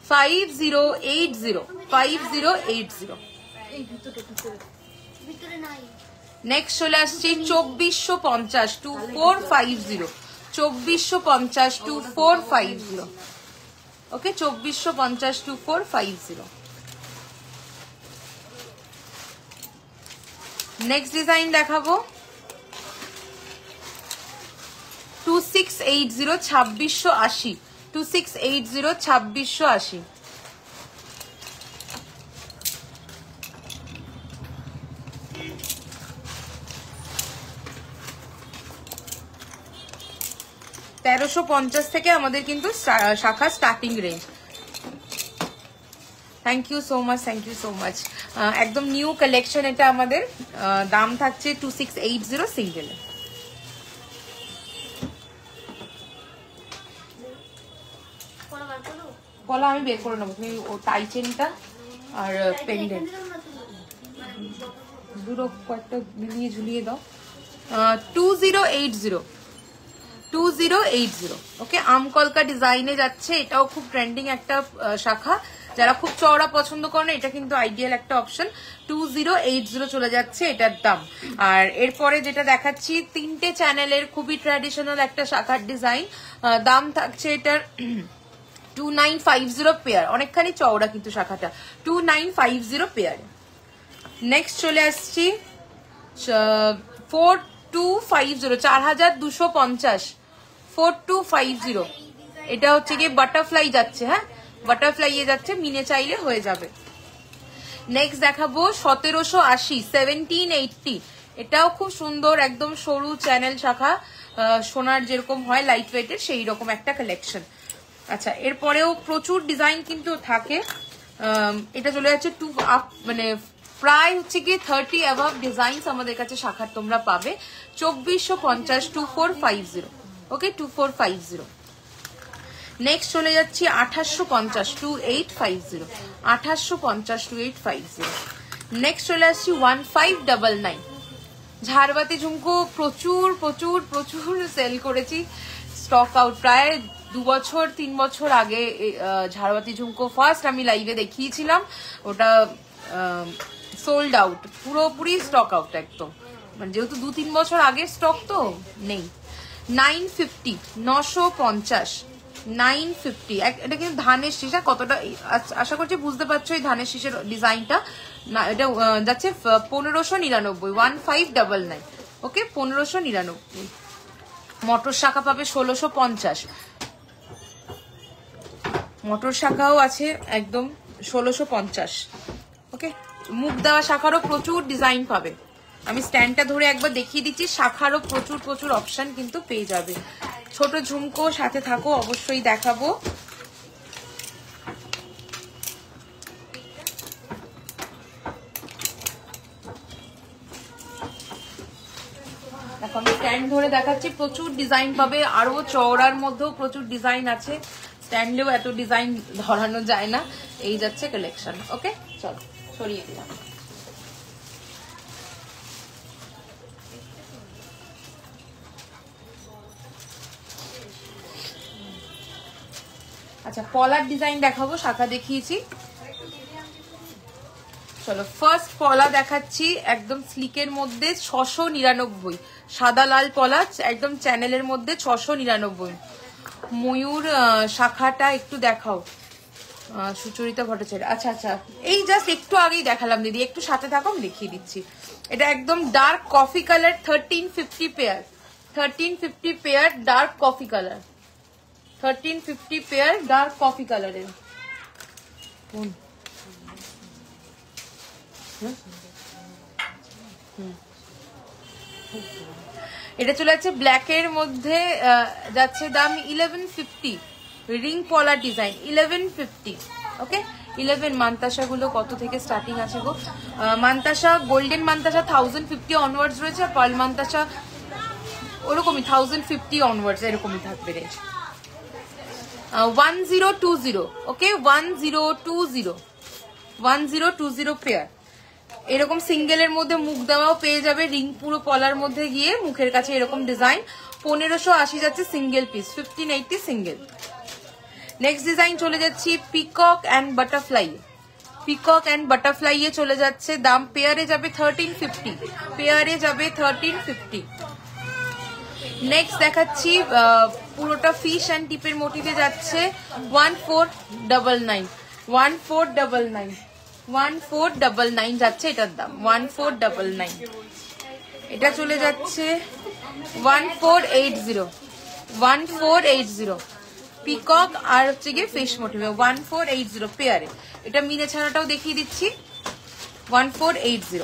5080 5080। নেক্সট চলে আসছি 2450 2450 2450 2450 ওকে 2450 2450। নেক্সট ডিজাইন দেখাবো 2680 2680 2680 2680। $1350 থেকে আমাদের কিন্তু শাখা starting range. Thank you so much, thank you so much. একদম নিউ কালেকশন এটা আমাদের, দাম থাকছে 2680 সিঙ্গেলে। বলো আমি বের করে নেবো, তুমি ও টাই চেনটা আর পেন্ডেন্ট দুটো কয়েকটা মিলিয়ে ঝুলিয়ে দাও। 2080 2080 ওকে আমকলকা ডিজাইনে যাচ্ছে, এটাও খুব ট্রেন্ডিং একটা শাখা, যারা খুব চওড়া পছন্দ করেন এটা কিন্তু আইডিয়াল একটা অপশন। 2080 চলে যাচ্ছে এটার দাম। আর এরপরে যেটা দেখাচ্ছি তিনটে চ্যানেলের খুবই ট্র্যাডিশনাল একটা শাখার ডিজাইন, দাম থাকছে এটার 2950 পেয়ার, অনেকখানি চওড়া কিন্তু শাখাটা 2950 পেয়ারে। নেক্সট চলে আসছি 4250 4250 4250। এটা হচ্ছে গিয়ে বাটারফ্লাই যাচ্ছে, হ্যাঁ বাটারফ্লাই এ যাচ্ছে, মিনে চাইলে হয়ে যাবে। নেক্সট দেখাবো 1780 1780, এটাও খুব সুন্দর একদম সরু চ্যানেল শাখা, সোনার যেরকম হয় লাইট ওয়েটের সেই রকম একটা কালেকশন। আচ্ছা এরপরেও প্রচুর ডিজাইন কিন্তু থাকে, এটা চলে যাচ্ছে মানে প্রায় হচ্ছে গিয়ে 30 অ্যাভাব ডিজাইনস আমাদের কাছে শাখার তোমরা পাবে। 2450 2450 ওকে 2450। নেক্সট চলে যাচ্ছি 2850 2850 2850 2850। নেক্সট চলে আসছি 1599 ঝাড়বাতি ঝুমকো। প্রচুর প্রচুর প্রচুর সেল করেছি, স্টক আউট। প্রায় 2 বছর 3 বছর আগে ঝাড়বাতি ঝুমকো ফার্স্ট আমি লাইভে দেখিয়েছিলাম, ওটা সোল্ড আউট, পুরোপুরি স্টক আউট একদম, মানে যেহেতু 2-3 বছর আগের স্টক তো নেই। 950 950 950। এটা কিন্তু ধানের শীষা, কতটা আশা করছি বুঝতে পারছো এই ধানের শীষের ডিজাইনটা না। এটা যাচ্ছে 1599 1599। ওকে 1599। মটর শাখা পাবে 1650, মটর শাখাও আছে একদম 1650। ওকে মুখ দেওয়া শাখারও প্রচুর ডিজাইন পাবে, আমি স্ট্যান্ডটা ধরে একবার দেখিয়ে দিচ্ছি। শাখারও প্রচুর প্রচুর অপশন কিন্তু পেয়ে যাবে। ছোট ঝুমকো সাথে থাকো, অবশ্যই দেখাবো। দেখো আমি স্ট্যান্ড ধরে দেখাচ্ছি, প্রচুর ডিজাইন পাবে, আরো চওড়ার মধ্যেও প্রচুর ডিজাইন আছে, স্ট্যান্ডেও এত ডিজাইন ধরানো যায় না। এই যাচ্ছে কালেকশন। ওকে চলো সরিয়ে দিলাম। আচ্ছা পলার ডিজাইন দেখাবো, শাখা দেখিয়েছি। চলো ফার্স্ট পলা দেখাচ্ছি, একদম স্লিকের মধ্যে 699 সাদা লাল পলা, একদম চ্যানেলের মধ্যে 699। ময়ূর শাখাটা একটু দেখাও সুচরিতা ভট্টাচার্য। আচ্ছা আচ্ছা এই জাস্ট একটু আগেই দেখালাম দিদি, একটু সাথে থাকো আমি দেখিয়ে দিচ্ছি। এটা একদম dark coffee colour, 1350 pair, 1350 pair dark coffee colour, 1350 pair dark coffee কালারের। এটা চলে যাচ্ছে ব্ল্যাক এর মধ্যে, যাচ্ছে দাম 1150। রিং পলার ডিজাইন 1150। ওকে 11। মান্তাসা গুলো কত থেকে স্টার্টিং আছে গো? মান্তাসা গোল্ডেন মান্তাসা 1050 অনওয়ার্ডস রয়েছে, আর পার্ল মান্তাসা ওরকমই 1050 অনওয়ার্ডস, এরকমই থাকবে রেঞ্জ। 1020। ওকে 1020 1020 পেয়ার। এরকম সিঙ্গেলের মধ্যে মুখ দেওয়াও পেয়ে যাবে, রিং পুরো পলার মধ্যে গিয়ে মুখের কাছে এরকম ডিজাইন। 1580 যাচ্ছে single piece, 1580 single. Next design চলে যাচ্ছি peacock and butterfly. Peacock and butterfly এ চলে যাচ্ছে, দাম পেয়ারে যাবে 1350, পেয়ারে যাবে 1350। নেক্সট দেখাচ্ছি পুরোটা ফিশ অ্যান্ড টিপের মোটিভে যাচ্ছে 1499 1499 1499 যাচ্ছে এটার দাম 1499। এটা চলে যাচ্ছে 1480 1480 পিকক আর হচ্ছে গিয়ে ফিশ মোটিভে 1480 পেয়ারে। এটা মিনে ছাড়াটাও দেখিয়ে দিচ্ছি 1480।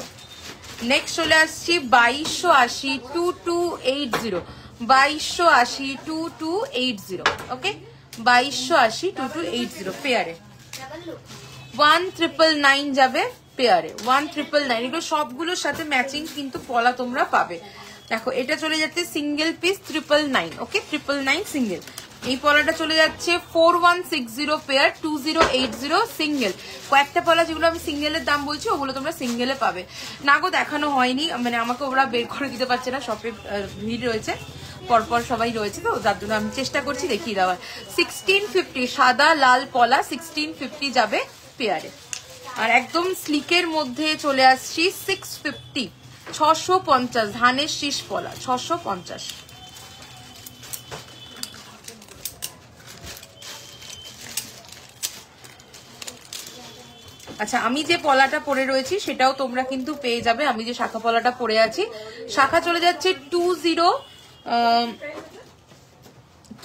নেক্সট চলে আসছি 2280 2280 2280 2280। ওকে 2280 2280 পেয়ারে। 1999 যাবে পেয়ারে, 1999। এগুলো সবগুলোর সাথে ম্যাচিং কিন্তু পলা তোমরা পাবে। দেখো এটা চলে যাচ্ছে সিঙ্গেল পিস 999। ওকে 999 সিঙ্গেল। এই পলাটা চলে যাচ্ছে 4160 পেয়ার 2080 সিঙ্গেল। কয়েকটা পলা যেগুলো আমি সিঙ্গেলের দাম বলছি ওগুলো তোমরা সিঙ্গেলে পাবে না গো, দেখানো হয়নি, মানে আমাকে ওরা বের করে দিতে পারছে না, শপে ভিড় রয়েছে, পরপর সবাই রয়েছে তো যার জন্য আমি চেষ্টা করছি দেখিয়ে দেওয়ার। 1650 সাদা লাল পলা 1650 যাবে পেয়ারে। আর একদম স্লিকের মধ্যে চলে আসছি 650 650 ধানের শীষ পলা 650। আচ্ছা আমি যে পলাটা পরে রয়েছি সেটাও তোমরা কিন্তু পেয়ে যাবে। আমি যে শাখা পলাটা পরে আছি, শাখা চলে যাচ্ছে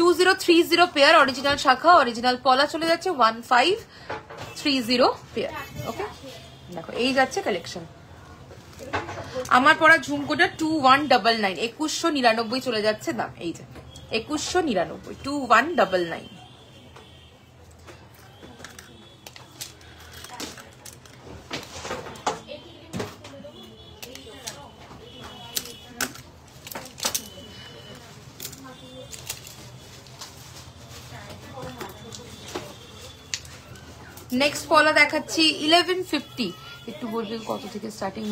2030 পেয়ার অরিজিনাল শাখা, অরিজিনাল পলা চলে যাচ্ছে 1530 পেয়ার। ওকে দেখো এই যাচ্ছে কালেকশন। আমার পরা ঝুমকোটা 2199 2199 চলে যাচ্ছে দাম, এই যে 2199 2199। নেক্সট পলা দেখাচ্ছি 1150, একটু বলবেন কত থেকে স্টার্টিং?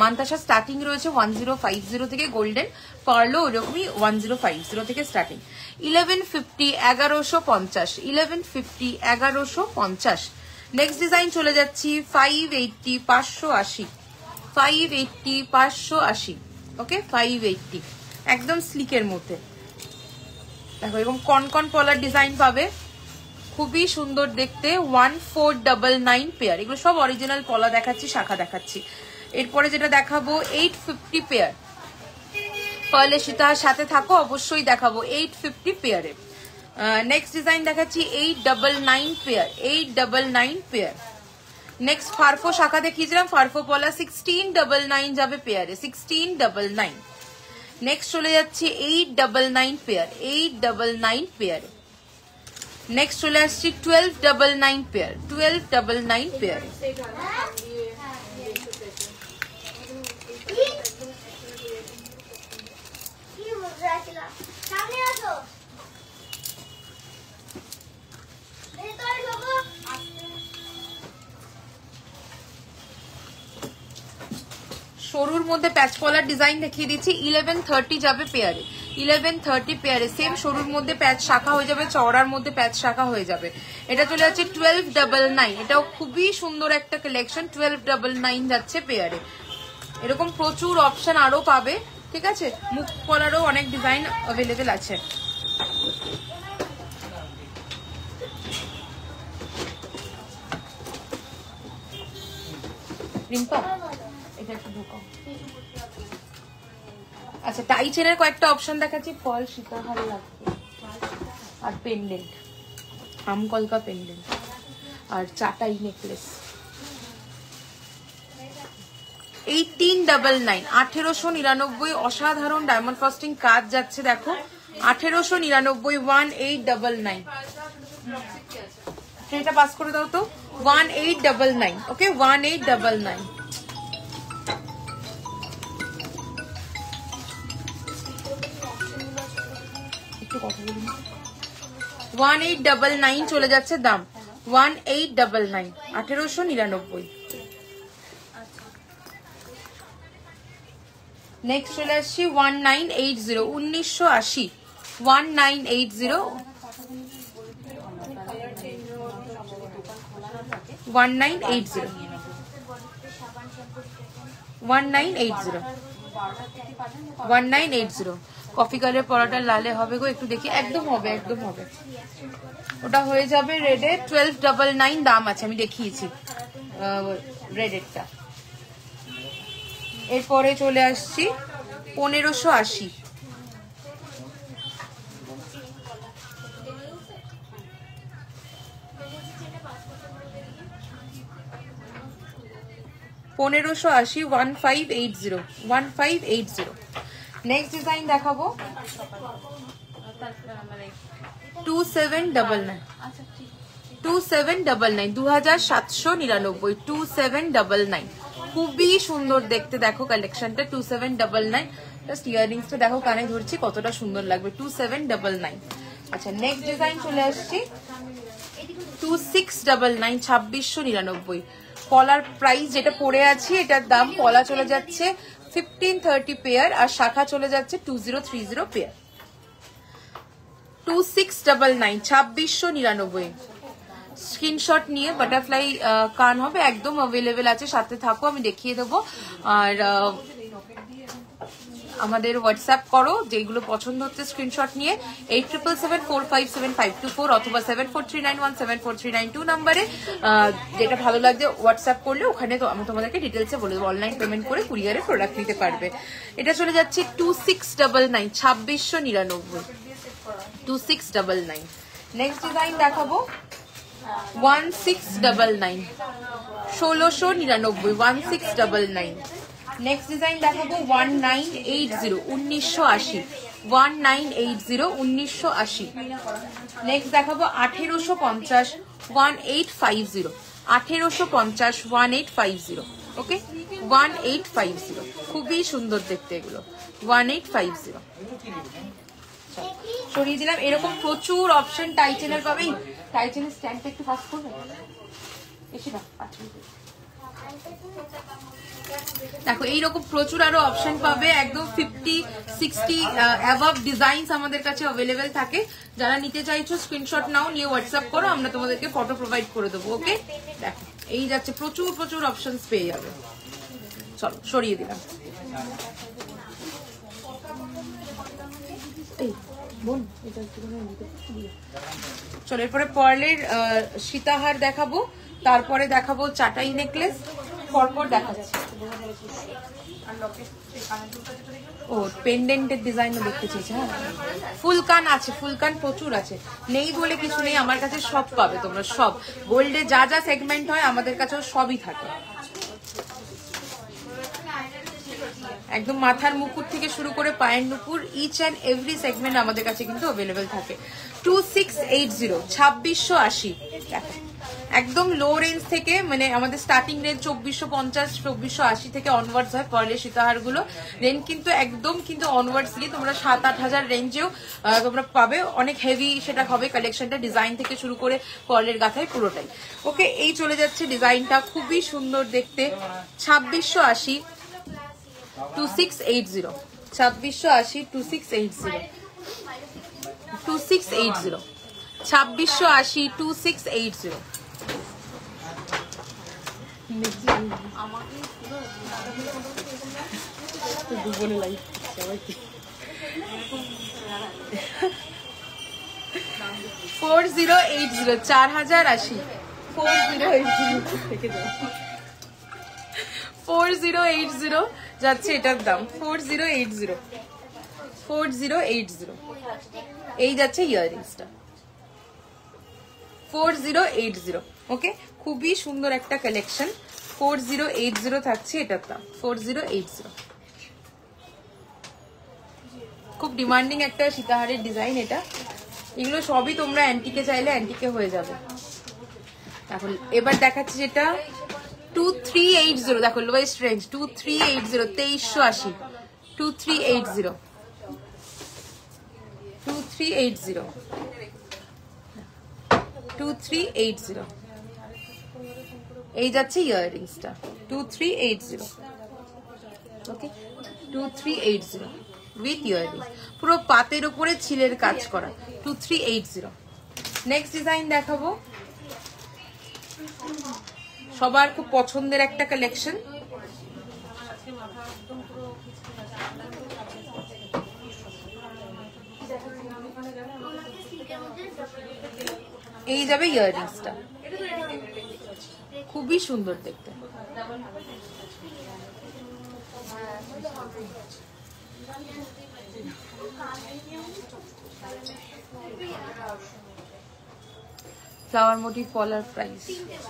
মান্তাসা স্টার্টিং রয়েছে 1050 থেকে, গোল্ডেন পার্লও ওরকমই 1050 থেকে স্টার্টিং। 1150 1150, 1150 1150। নেক্সট ডিজাইন চলে যাচ্ছি 580 580, 580 580, ওকে 580, একদম স্লিকের মধ্যে দেখো, এবং কনকন পলার ডিজাইন পাবে, খুবই সুন্দর দেখতে। 1499 পেয়ার, এগুলো সব অরিজিনাল পলা দেখাচ্ছি, শাখা দেখাচ্ছি। এরপরে যেটা দেখাবো 850 পেয়ার, পার্লে সীতার সাথে থাকো অবশ্যই দেখাবো 850 পেয়ারে। নেক্সট ডিজাইন দেখাচ্ছি 899 পেয়ার, 899 পেয়ার। নেক্সট ফারফো শাখা দেখিয়েছিলাম, ফারফো পলা 1699 যাবে পেয়ারে, 1699। নেক্সট চলে যাচ্ছে 899 পেয়ার, 899 পেয়ারে। নেক্সট চলে আসছি 1299 পেয়ার, 1299 পেয়ারে। সরুর মধ্যে প্যাচ কলার ডিজাইন দেখিয়ে দিচ্ছি, 1130 যাবে পেয়ারে, 1130 পেয়ারে। সেম সরুর মধ্যে প্যাচ শাখা হয়ে যাবে, চওড়ার মধ্যে প্যাচ শাখা হয়ে যাবে। এটা চলে যাচ্ছে 1299, এটাও খুবই সুন্দর একটা কালেকশন, 1299 যাচ্ছে পেয়ারে। এরকম প্রচুর অপশন আরো পাবে, ঠিক আছে। মুখ কলারও অনেক ডিজাইন অ্যাভেলেবেল আছে। রিম্পা এটা একটু ঢোকাও। আচ্ছা, টাই চেনের কয়েকটা অপশন দেখাচ্ছি, ফল সীতাহার লাগবে, আর পেন্ডেন্ট, আমকলকা পেন্ডেন্ট, আর চাটাই নেকলেস। 1899, 1899, অসাধারণ ডায়মন্ড ফ্রস্টিং কাজ যাচ্ছে দেখো, 1899, 1899। এটা পাস করে দাও তো, 1899, ওকে 1899। একটু কথা বলুন। 1899 চলে যাচ্ছে দাম, 1899, 1899। নেক্সট চলে আসছি 1980, 1980, 1980, 1980, 1980, 1980। কফি কালারের পরাটা লালে হবে গো, একটু দেখি, একদম হবে, একদম হবে। ওটা হয়ে যাবে রেডে, 1299 দাম আছে, আমি দেখিয়েছি রেডেরটা। এরপরে চলে আসছি 1580, 1580, 1580, 1580। নেক্সট ডিজাইন দেখাবো 2799, 2799, 2799, 2799। খুবই সুন্দর দেখতে দেখো কালেকশনটা, 2799। জাস্ট ইয়াররিংসটা দেখো, কানে ধরছি কতটা সুন্দর লাগবে, 2799। আচ্ছা, নেক্সট ডিজাইন চলে আসছি 2699, 2699। পলার প্রাইস যেটা পড়ে আছে এটার দাম, পলা চলে যাচ্ছে 1530 পেয়ার, আর শাখা চলে যাচ্ছে 2030 পেয়ার। 2699, 2699। স্ক্রিনশট নিয়ে বাটারফ্লাই কান হবে, একদম অ্যাভেলেবেল আছে, সাথে থাকো, আমি দেখিয়ে দেবো। আর আমাদের হোয়াটসঅ্যাপ করো, যেগুলো পছন্দ হচ্ছে স্ক্রিনশট নিয়ে 8777457524 অথবা 7439174392 নাম্বারে, যেটা ভালো লাগছে হোয়াটসঅ্যাপ করলে ওখানে তো আমি তোমাদেরকে ডিটেলসে বলে দেবো, অনলাইন পেমেন্ট করে কুরিয়ারে প্রোডাক্ট নিতে পারবে। এটা চলে যাচ্ছে 2699, 2699, 2699। নেক্সট ডিজাইন দেখাবো 1699, 1699, 1699। নেক্সট ডিজাইন দেখাবো 1980, 1980, 1980, 1980। নেক্সট দেখাবো 1850, 1850, 1850, 1850, ওকে 1850। খুবই সুন্দর দেখতে এগুলো, 1850। সরিয়ে দিলাম। এরকম প্রচুর অপশন টাইটেনের পাবে, টাইটেনের স্ট্যান্ডটা একটু ফাস্ট করবে, এসে না 5 মিনিট। দেখো এইরকম প্রচুর আরো অপশন পাবে, একদম 50-60 অ্যাবাভ ডিজাইনস আমাদের কাছে অ্যাভেলেবেল থাকে। যারা নিতে চাইছো স্ক্রিনশট নাও, নিয়ে হোয়াটসঅ্যাপ করো, আমরা তোমাদেরকে ফটো প্রোভাইড করে দেবো। ওকে, দেখো এই যাচ্ছে, প্রচুর প্রচুর অপশনস পেয়ে যাবে। চলো সরিয়ে দিলাম। চলো এরপরে পার্লের সীতাহার দেখাবো, তারপরে দেখাবো চাটাই নেকলেস, পরপর দেখাচ্ছি। ও পেন্ডেন্টের ডিজাইনও দেখতে চেয়েছে। হ্যাঁ, ফুলকান আছে, ফুলকান প্রচুর আছে, নেই বলে কিছু নেই, আমার কাছে সব পাবে তোমরা, সব গোল্ডে যা যা সেগমেন্ট হয় আমাদের কাছেও সবই থাকে। একদম মাথার মুকুট থেকে শুরু করে পায়ের নুপুর, ইচ অ্যান্ড এভরি সেগমেন্ট আমাদের কাছে কিন্তু অ্যাভেলেবেল থাকে। 2680 2680। দেখো একদম লো রেঞ্জ থেকে, মানে আমাদের স্টার্টিং রেঞ্জ 2450 2480 থেকে অনওয়ার্ডস হয় পার্লের সীতাহার গুলো। রেঞ্জ কিন্তু একদম কিন্তু অনওয়ার্ডস গিয়ে তোমরা 7-8 হাজার রেঞ্জেও তোমরা পাবে। অনেক হেভি সেটা হবে কালেকশনটা, ডিজাইন থেকে শুরু করে পার্লের গাথায় পুরোটাই। ওকে, এই চলে যাচ্ছে ডিজাইনটা, খুবই সুন্দর দেখতে। 2680 2680 2680 2680 2680 2680 2680। দুবনে লাইভ সবাইকে 4080 4080 4080 থেকে দাও 4080 যাচ্ছে এটার দাম 4080 4080। এই যাচ্ছে ইয়াররিংসটা 4080। ওকে, খুবই সুন্দর একটা কালেকশন, 4080 থাকছে এটার দাম 4080। খুব ডিমান্ডিং একটা সীতাহারের ডিজাইন এটা। এগুলো সবই তোমরা অ্যান্টিকে চাইলে অ্যান্টিকে হয়ে যাবে। এখন এবার দেখাচ্ছি যেটা 2380। দেখো লোয়েস্ট রেঞ্জ 2380 2380 2380 2380 2380। এই যাচ্ছে ইয়াররিংসটা 2380। ওকে, 2380 উইথ ইয়াররিংস, পুরো পাতের উপরে ছিলের কাজ করা 2380। নেক্সট ডিজাইন দেখাবো, সবার খুব পছন্দের একটা কালেকশন। এই যাবে ইয়াররিংসটা, খুবই সুন্দর দেখতে। ফ্লাওয়ার মোটিভ পলার প্রাইস,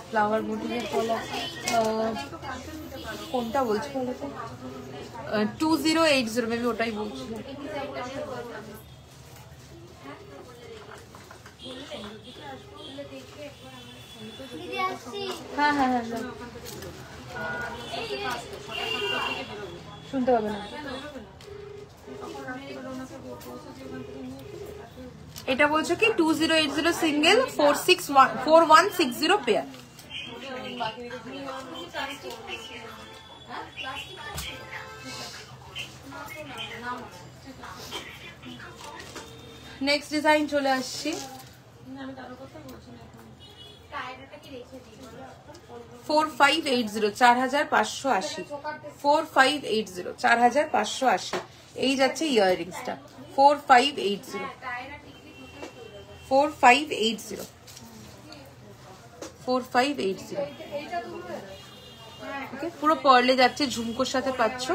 ফ্লাওয়ার মোটিভের পলার কোনটা বলছি বলো তো? 2080 মেবি ওটাই বলছিলাম। হ্যাঁ হ্যাঁ হ্যাঁ, শুনতে হবে না। এটা বলছো কি 2080 সিঙ্গেল 4160 পেয়ার। নেক্সট ডিজাইন চলে আসছি, 4580 4580 4580 4580। এই যাচ্ছে ইয়াররিংসটা 4580 4580 4580। ওকে, পুরো পার্লে যাচ্ছে, ঝুমকোর সাথে পাচ্ছ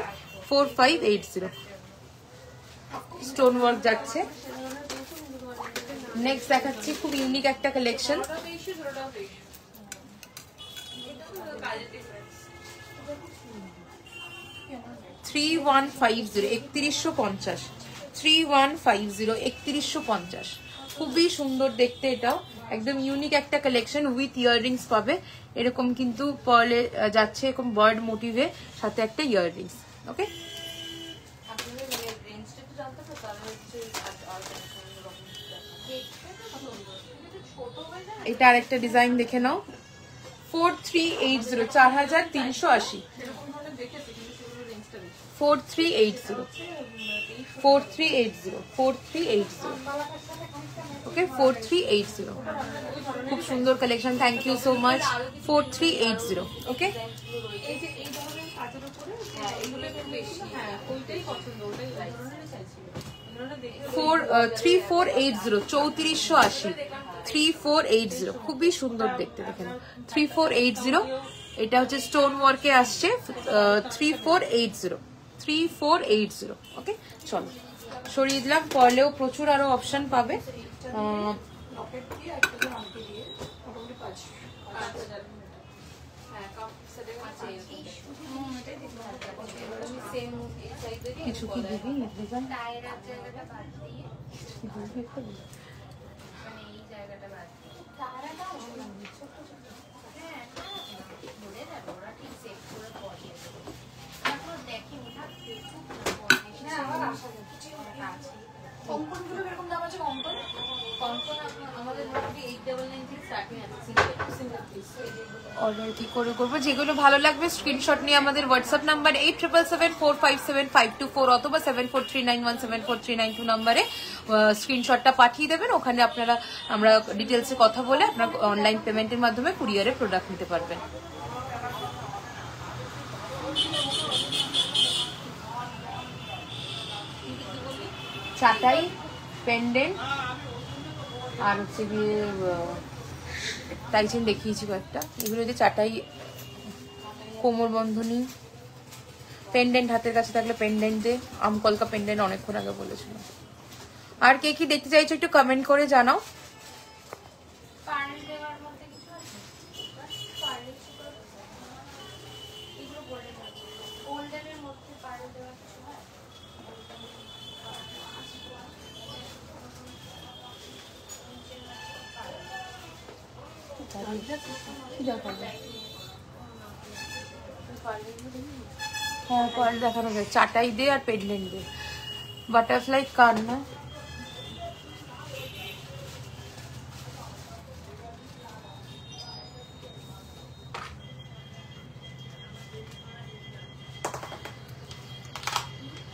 4580। স্টোন ওয়ার্ক যাচ্ছে। নেক্সট দেখাচ্ছি খুব ইউনিক একটা কালেকশন, 3150 3150 3150 3150। খুবই সুন্দর দেখতে, এটাও একদম ইউনিক একটা কালেকশন উইথ ইয়াররিংস পাবে। এরকম কিন্তু পার্লে যাচ্ছে, এরকম বার্ড মোটিভে সাথে একটা ইয়াররিংস। ওকে, এটা আরেকটা ডিজাইন দেখে নাও, 4380, 4380, 4380, 4380, 4380, ওকে 4380, খুব সুন্দর collection, thank you so much. 4380, okay 3480, 3480, 3480, খুবই সুন্দর দেখতে দেখেন 3480, এটা হচ্ছে স্টোন ওয়ার্কে আসছে 3480, 3480, ওকে চলো সরিয়ে দিলাম। পরলেও প্রচুর আরো অপশন পাবে। কিছু কি দিবি ডিজাইন অর্ডার কি করে করবো? যেগুলো ভালো লাগবে স্ক্রিনশট নিয়ে আমাদের হোয়াটসঅ্যাপ নাম্বার 8774574524 অথবা 7439174392 নাম্বারে স্ক্রিনশটটা পাঠিয়ে দেবেন। ওখানে আপনারা আমরা ডিটেলসে কথা বলে আপনার অনলাইন পেমেন্টের মাধ্যমে কুরিয়ারে প্রোডাক্ট নিতে পারবেন। চাটাই, পেন্ডেন্ট আর হচ্ছে গিয়ে টাইচেন দেখিয়েছি কয়েকটা, এগুলো যে চাটাই, কোমর বন্ধনী, পেন্ডেন্ট হাতের কাছে থাকলে পেন্ডেন্ট দে, আমকলকা পেন্ডেন্ট অনেকক্ষণ আগে বলেছিল। আর কে কি দেখতে চাইছো একটু কমেন্ট করে জানাও। হ্যাঁ পার্ল দেখানো যায়, চাটাই দে আর পেন্ডেন্ট দে, বাটারফ্লাই কান না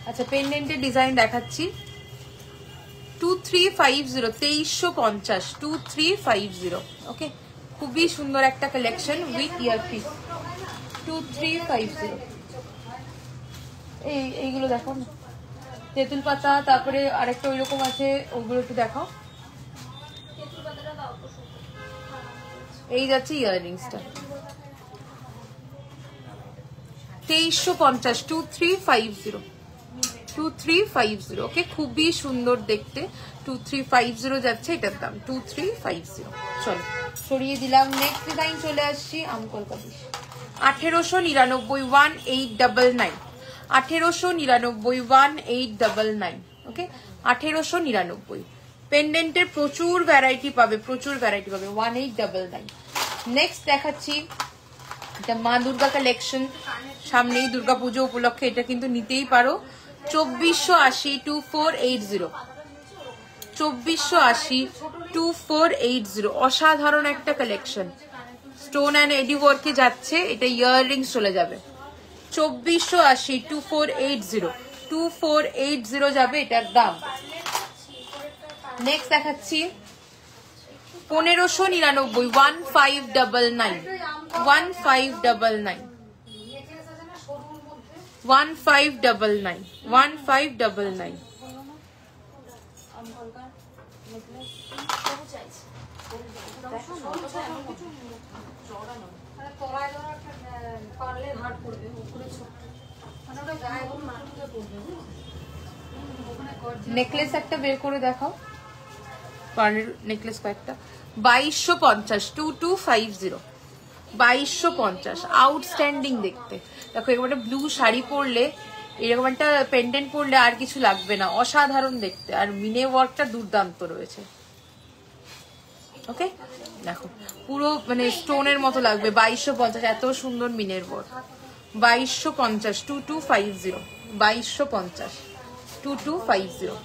আচ্ছা পেন্ডেন্টের ডিজাইন দেখাচ্ছি 2350, 2350, 2350, ওকে খুবই সুন্দর একটা কালেকশন উইথ ইয়ারপিস 2350। এইগুলো দেখো না, তেঁতুল পাতা, তারপরে আরেকটা ওই রকম আছে, ওগুলো একটু দেখাও। এই যাচ্ছে ইয়াররিংসটা 2350, 2350, 2350, ওকে খুবই সুন্দর দেখতে 2350 যাচ্ছে এটার দাম 2350। চলো সরিয়ে দিলাম। নেক্সট ডিজাইন চলে আসছি আমকলকা 1899, 1899, 1899, 1899, ওকে 1899। পেন্ডেন্টের প্রচুর ভ্যারাইটি পাবে, প্রচুর ভ্যারাইটি পাবে 1899। নেক্সট দেখাচ্ছি এটা মা দুর্গা কালেকশন, সামনেই দুর্গাপুজো উপলক্ষে এটা কিন্তু নিতেই পারো 2480, 2480, 2480, 2480, অসাধারণ একটা কালেকশন, স্টোন অ্যান্ড এডি ওয়ার্কে যাচ্ছে, এটা ইয়াররিংস চলে যাবে 2480, 2480, 2480 যাবে এটার দাম। নেক্সট দেখাচ্ছি 1599, 1599, 1599, 1599, 1599, নেকলেস একটা বের করে দেখাও, পার্লের নেকলেস কয়েকটা 2250, 2250, 2250, আউটস্ট্যান্ডিং দেখতে। দেখো এরকম একটা ব্লু শাড়ি পরলে, এরকম একটা পেন্ডেন্ট পরলে আর কিছু লাগবে না, অসাধারণ দেখতে, আর মিনে ওয়ার্কটা দুর্দান্ত রয়েছে। ওকে দেখো পুরো মানে স্টোনের মতো লাগবে 2250, এত সুন্দর মিনের ওয়ার্ক 2250, 2250, 2250, 2250।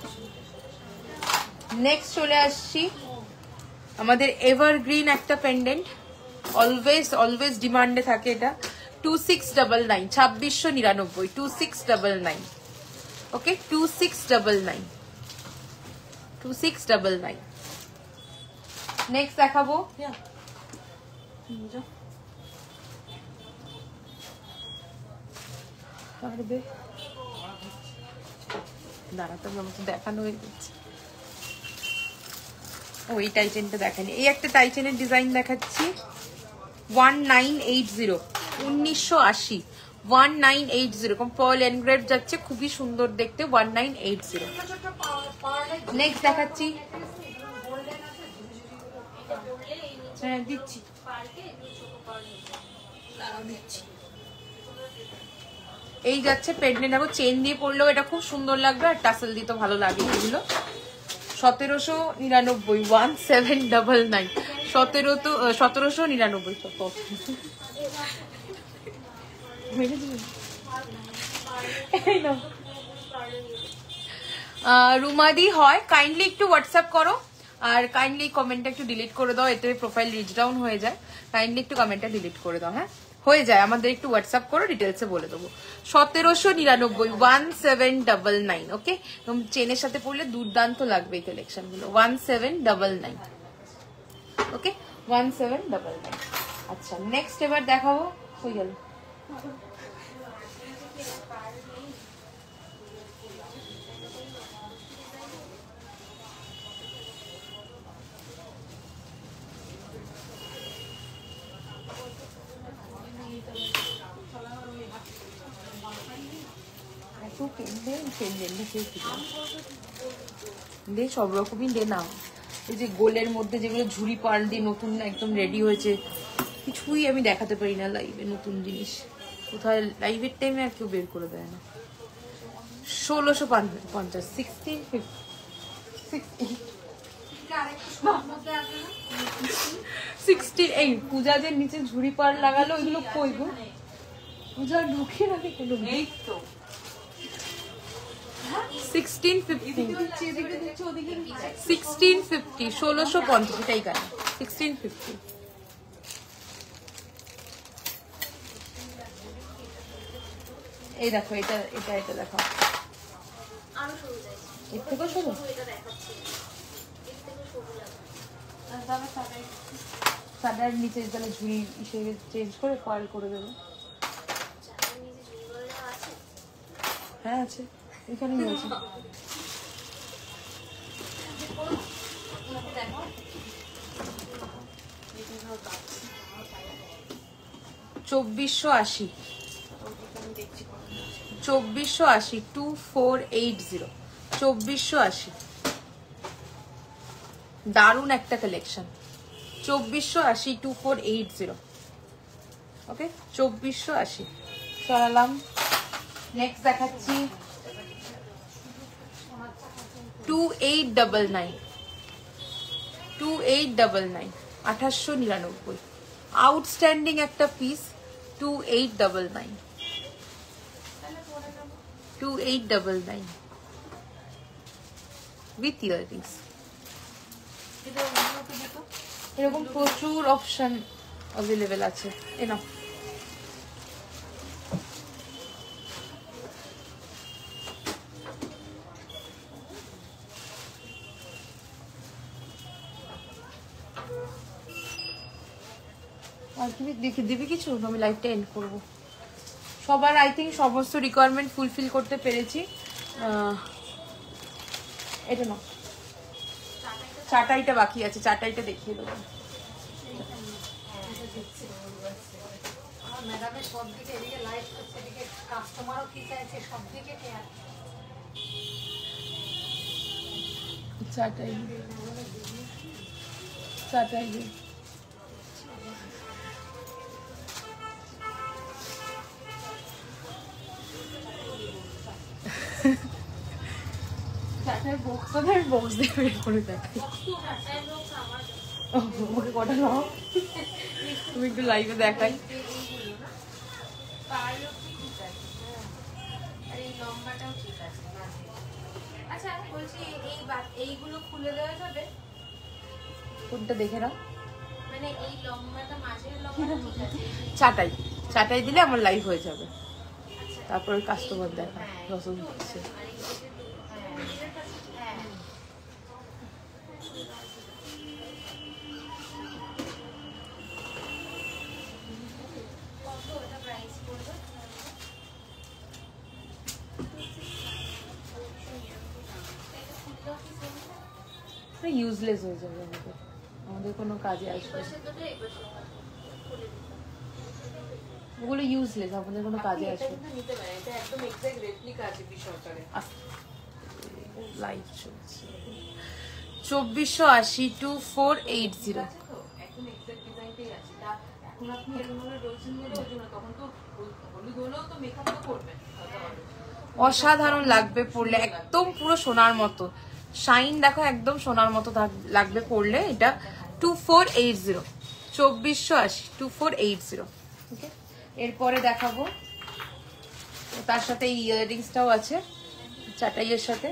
নেক্সট চলে আসছি আমাদের এভারগ্রিন একটা পেন্ডেন্ট, অলওয়েজ ডিমান্ডে থাকে এটা। 2699, 2699, 2699। ওকে, 2699, 2699। নেক্সট দেখাবো, দাঁড়াতে আমাকে দেখানো হয়ে যাচ্ছে। ওই টাইটেনটা দেখানি, এই একটা টাইটেনের ডিজাইন দেখাচ্ছি। 1980, 1980, 1980 এরকম পার্ল এনগ্রেভ যাচ্ছে, খুবই সুন্দর দেখতে। 1980। নেক্সট দেখাচ্ছি, হ্যাঁ দিচ্ছি, এই যাচ্ছে পেন্ডেন্ট। দেখো চেন দিয়ে পরলেও এটা খুব সুন্দর লাগবে, আর টাসেল দিয়ে তো ভালো লাগে এগুলো। 1799, 1799, 1799। রুমাদি হয়, কাইন্ডলি একটু হোয়াটসঅ্যাপ করো, আর কাইন্ডলি কমেন্টটা একটু ডিলিট করে দাও, এতে প্রোফাইল রিচ ডাউন হয়ে যায়। কাইন্ডলি একটু কমেন্টটা ডিলিট করে দাও, হ্যাঁ হয়ে যায়, আমাদের একটু হোয়াটসঅ্যাপ করো, ডিটেলসে বলে দেবো। 1799, 1799। ওকে, চেনের সাথে পড়লে দুর্দান্ত লাগবে এই কালেকশন গুলো। 1799। ওকে, 1799। আচ্ছা নেক্সট এবার দেখাবো, হয়ে গেল। সব রকমই দে না, এই যে গোলের মধ্যে যেগুলো ঝুড়ি পাল দিয়ে নতুন একদম রেডি হয়েছে, কিছুই আমি দেখাতে পারি না লাইভে নতুন জিনিস, কোথায় লাইভের টাইমে আর কেউ বের করে দেয় না। 1650, 16 এই পূজা যে নিচে ঝুড়ি পাল লাগালো, ওইগুলো কই গো? পূজা ঢুকে রাখে কোনো নেই তো। 1650, 1650, এটাই কেন 1650। এই দেখো, এটা দেখো, এর থেকে সরু, সাদার নিচে তাহলে ঝুড়ি হিসেবে চেঞ্জ করে পার্ল করে দেবো। হ্যাঁ আছে, এখানে আছে। 2480, 2480, 2480, 2480। দারুণ একটা কালেকশন, 2480, 2480। ওকে, 2480 সরালাম। নেক্সট দেখাচ্ছি 2899, 2899, 2899। আউটস্ট্যান্ডিং একটা পিস, 2899, 2899 উইথ ইয়াররিংস। এরকম প্রচুর অপশন অ্যাভেলেবেল আছে, এ নাও। আর তুমি দিবি কিছু? আমি লাইভটা এন্ড করবো। সবার আই থিঙ্ক সমস্ত রিকোয়ারমেন্ট ফুলফিল করতে পেরেছি। এটা না, চাটাইটা বাকি আছে, চাটাইটা দেখিয়ে দেবো। চাটাই বক্স দিয়ে বের করে দেখাই। ওকে কটা নাও, তুমি একটু লাইভে দেখাই। আচ্ছা বলছি, এইগুলো খুলে দেওয়া যাবে? কোনটা দেখে নাও। মানে এই লম্বাটা মাঝের লম্বাটা ঠিক আছে। চাটাই চাটাই দিলে আমার লাইভ হয়ে যাবে। তারপরে কাস্টমার দেখা রসুন দিচ্ছে। ইউজলেস হয়ে যাবে আমাদের, আমাদের কোনো কাজে আসবে ওগুলো ইউজলেস, আমাদের কোনো কাজে আসবে। লাইভ চলছে 2480 2480। অসাধারণ লাগবে পরলে, একদম পুরো সোনার মতো শাইন, দেখো একদম সোনার মতো লাগবে পরলে। এটা 2480 2480 2480। ওকে, এরপরে দেখাবো তার সাথে ইয়াররিংসটাও আছে চাটাইয়ের সাথে।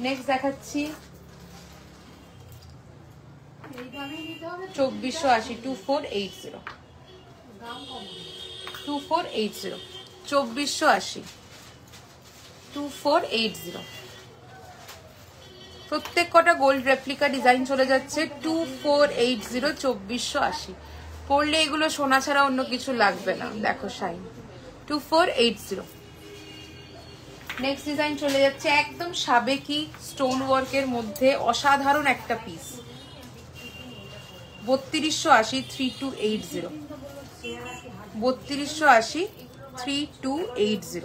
নেক্সট দেখাচ্ছি 2480 2480 2480 2480 2480। প্রত্যেক কটা গোল্ড রেপ্লিকা ডিজাইন চলে যাচ্ছে 2480 2480। পরলে এগুলো সোনা ছাড়া অন্য কিছু লাগবে না। দেখো শাইন 2480। নেক্সট ডিজাইন চলে যাচ্ছে একদম সাবেকি স্টোন ওয়ার্কের মধ্যে অসাধারণ একটা পিস 3280 3280 3280 3280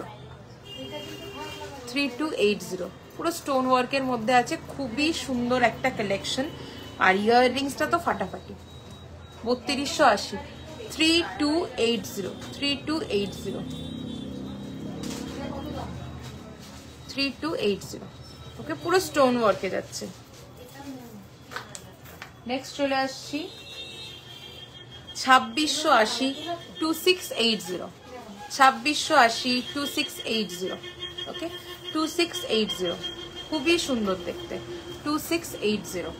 3280। পুরো স্টোন ওয়ার্কের মধ্যে আছে, খুবই সুন্দর একটা কালেকশন। আর ইয়াররিংসটা তো ফাটাফাটি 3280 3280 3280 3280। ওকে, পুরো স্টোন ওয়ার্কে যাচ্ছে। নেক্সট চলে আসছি 2680 2680 2680 2680। ওকে, 2680 খুবই সুন্দর দেখতে 2680।